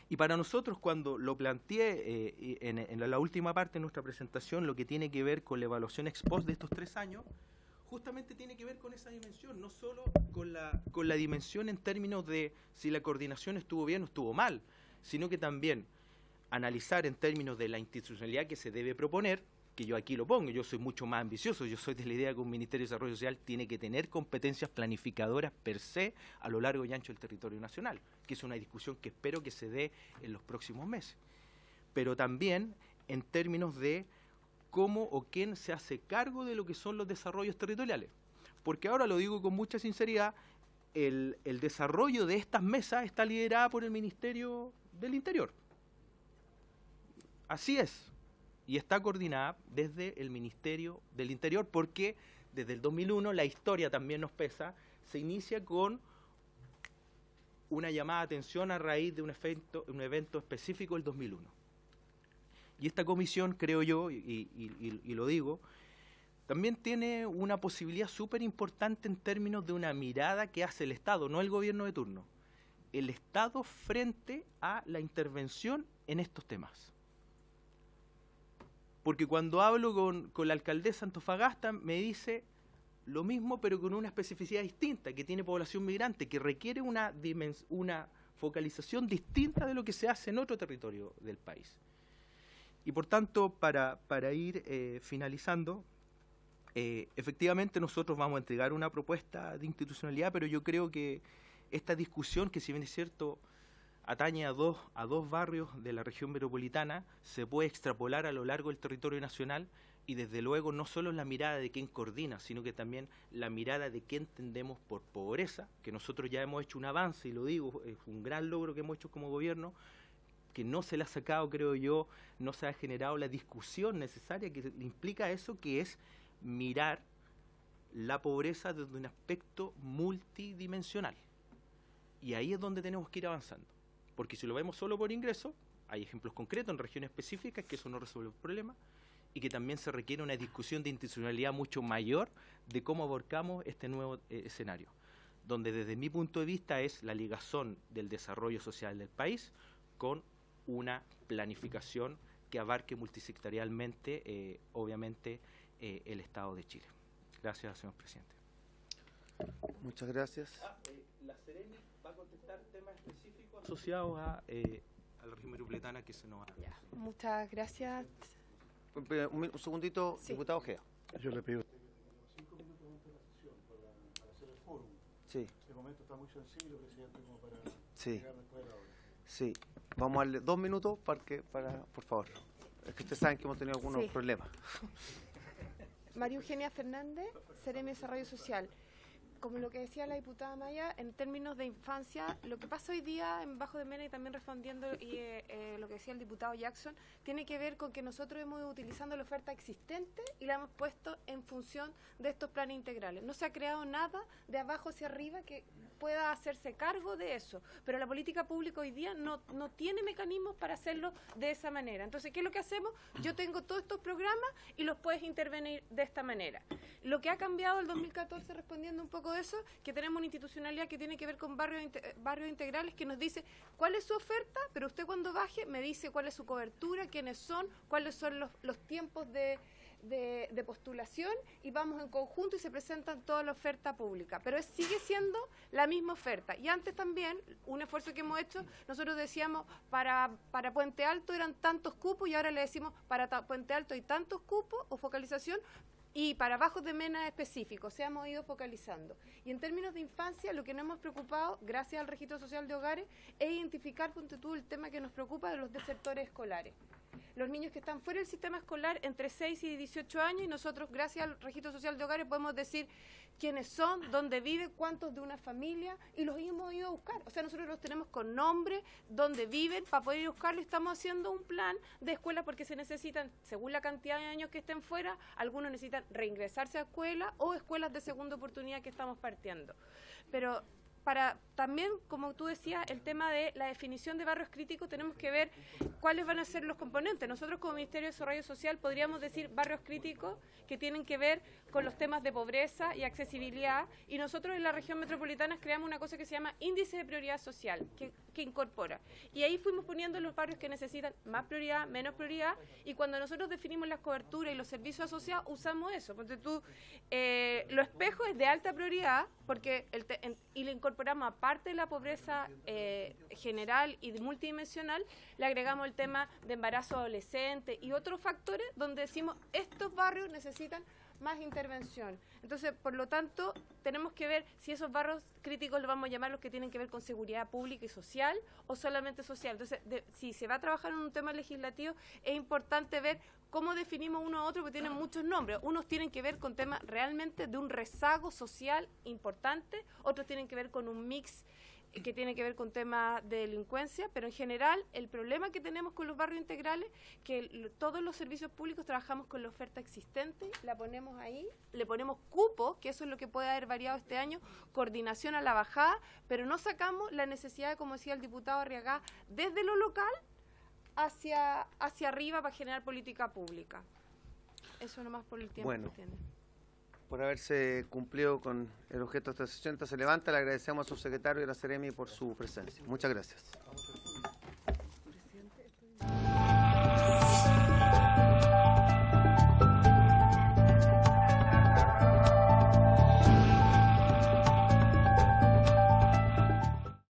Speaker 3: Y para nosotros, cuando lo planteé en la última parte de nuestra presentación, lo que tiene que ver con la evaluación ex post de estos 3 años, justamente tiene que ver con esa dimensión, no solo con la dimensión en términos de si la coordinación estuvo bien o estuvo mal, sino que también analizar en términos de la institucionalidad que se debe proponer, que yo aquí lo pongo, yo soy mucho más ambicioso, yo soy de la idea que un Ministerio de Desarrollo Social tiene que tener competencias planificadoras per se a lo largo y ancho del territorio nacional, que es una discusión que espero que se dé en los próximos meses. Pero también en términos de cómo o quién se hace cargo de lo que son los desarrollos territoriales. Porque ahora lo digo con mucha sinceridad, el desarrollo de estas mesas está liderada por el Ministerio del Interior. Así es. Y está coordinada desde el Ministerio del Interior porque desde el 2001, la historia también nos pesa, se inicia con una llamada de atención a raíz de un evento específico del 2001. Y esta comisión, creo yo, y lo digo, también tiene una posibilidad súper importante en términos de una mirada que hace el Estado, no el gobierno de turno. El Estado frente a la intervención en estos temas. Porque cuando hablo con la alcaldesa Antofagasta me dice lo mismo, pero con una especificidad distinta, que tiene población migrante, que requiere una focalización distinta de lo que se hace en otro territorio del país. Y por tanto, para ir finalizando, efectivamente nosotros vamos a entregar una propuesta de institucionalidad, pero yo creo que esta discusión, que si bien es cierto, atañe a dos barrios de la región metropolitana, se puede extrapolar a lo largo del territorio nacional y desde luego no solo la mirada de quién coordina, sino que también la mirada de qué entendemos por pobreza, que nosotros ya hemos hecho un avance, y lo digo, es un gran logro que hemos hecho como gobierno, que no se le ha sacado, creo yo, no se ha generado la discusión necesaria que implica eso, que es mirar la pobreza desde un aspecto multidimensional. Y ahí es donde tenemos que ir avanzando. Porque si lo vemos solo por ingreso, hay ejemplos concretos en regiones específicas que eso no resuelve el problema y que también se requiere una discusión de institucionalidad mucho mayor de cómo abordamos este nuevo escenario, donde desde mi punto de vista es la ligazón del desarrollo social del país con una planificación que abarque multisectorialmente, obviamente, el Estado de Chile. Gracias, señor presidente.
Speaker 1: Muchas gracias.
Speaker 3: La Seremi va a contestar temas específicos asociados a la región metropolitana que se nos ha...
Speaker 8: Muchas gracias.
Speaker 1: Un segundito,
Speaker 8: Sí.
Speaker 1: diputado Ojeda.
Speaker 9: Yo le pido 5 minutos de antelación para hacer el fórum.
Speaker 1: Sí,
Speaker 9: Este momento está muy sensible, presidente, como para
Speaker 1: sí,
Speaker 9: llegar después de la hora.
Speaker 1: sí. Vamos a darle 2 minutos por favor. Es que ustedes saben que hemos tenido algunos
Speaker 8: Sí.
Speaker 1: problemas.
Speaker 8: María Eugenia Fernández, Seremi Desarrollo Social. Como lo que decía la diputada Maya, en términos de infancia, lo que pasa hoy día en Bajo de Mena y también respondiendo lo que decía el diputado Jackson, tiene que ver con que nosotros hemos ido utilizando la oferta existente y la hemos puesto en función de estos planes integrales. No se ha creado nada de abajo hacia arriba que pueda hacerse cargo de eso, pero la política pública hoy día no tiene mecanismos para hacerlo de esa manera. Entonces, ¿qué es lo que hacemos? Yo tengo todos estos programas y los puedes intervenir de esta manera. Lo que ha cambiado el 2014, respondiendo un poco de eso, que tenemos una institucionalidad que tiene que ver con barrios integrales, que nos dice cuál es su oferta, pero usted cuando baje me dice cuál es su cobertura, quiénes son, cuáles son los tiempos de postulación, y vamos en conjunto y se presentan toda la oferta pública, pero sigue siendo la misma oferta. Y antes también, un esfuerzo que hemos hecho, nosotros decíamos para Puente Alto eran tantos cupos, y ahora le decimos para Puente Alto hay tantos cupos o focalización, y para Bajos de Mena específicos, se hemos ido focalizando. Y en términos de infancia, lo que nos hemos preocupado, gracias al Registro Social de Hogares, es identificar, ponte tú, el tema que nos preocupa de los desertores escolares. Los niños que están fuera del sistema escolar entre 6 y 18 años, y nosotros, gracias al Registro Social de Hogares, podemos decir quiénes son, dónde viven, cuántos de una familia, y los hemos ido a buscar. O sea, nosotros los tenemos con nombre, dónde viven, para poder ir a buscarlos. Estamos haciendo un plan de escuela porque se necesitan, según la cantidad de años que estén fuera, algunos necesitan reingresarse a escuela o escuelas de segunda oportunidad que estamos partiendo. Pero para también, como tú decías, el tema de la definición de barrios críticos, tenemos que ver cuáles van a ser los componentes. Nosotros como Ministerio de Desarrollo Social podríamos decir barrios críticos que tienen que ver con los temas de pobreza y accesibilidad, y nosotros en la región metropolitana creamos una cosa que se llama índice de prioridad social, que incorpora. Y ahí fuimos poniendo los barrios que necesitan más prioridad, menos prioridad, y cuando nosotros definimos las coberturas y los servicios asociados, usamos eso. Porque tú, lo espejo es de alta prioridad, porque y le incorporamos, aparte de la pobreza general y multidimensional, le agregamos el tema de embarazo adolescente y otros factores donde decimos estos barrios necesitan más intervención. Entonces, por lo tanto, tenemos que ver si esos barrios críticos los vamos a llamar los que tienen que ver con seguridad pública y social o solamente social. Entonces, si se va a trabajar en un tema legislativo, es importante ver cómo definimos uno a otro, porque tienen muchos nombres. Unos tienen que ver con temas realmente de un rezago social importante, otros tienen que ver con un mix que tiene que ver con temas de delincuencia, pero en general el problema que tenemos con los barrios integrales, que todos los servicios públicos trabajamos con la oferta existente, la ponemos ahí, le ponemos cupo, que eso es lo que puede haber variado este año, coordinación a la bajada, pero no sacamos la necesidad de, como decía el diputado Arriagada, desde lo local hacia arriba para generar política pública. Eso nomás por el tiempo que tiene.
Speaker 1: Por haberse cumplido con el objeto de esta sesión, se levanta. Le agradecemos a su secretario y a la Seremi por su presencia. Muchas gracias.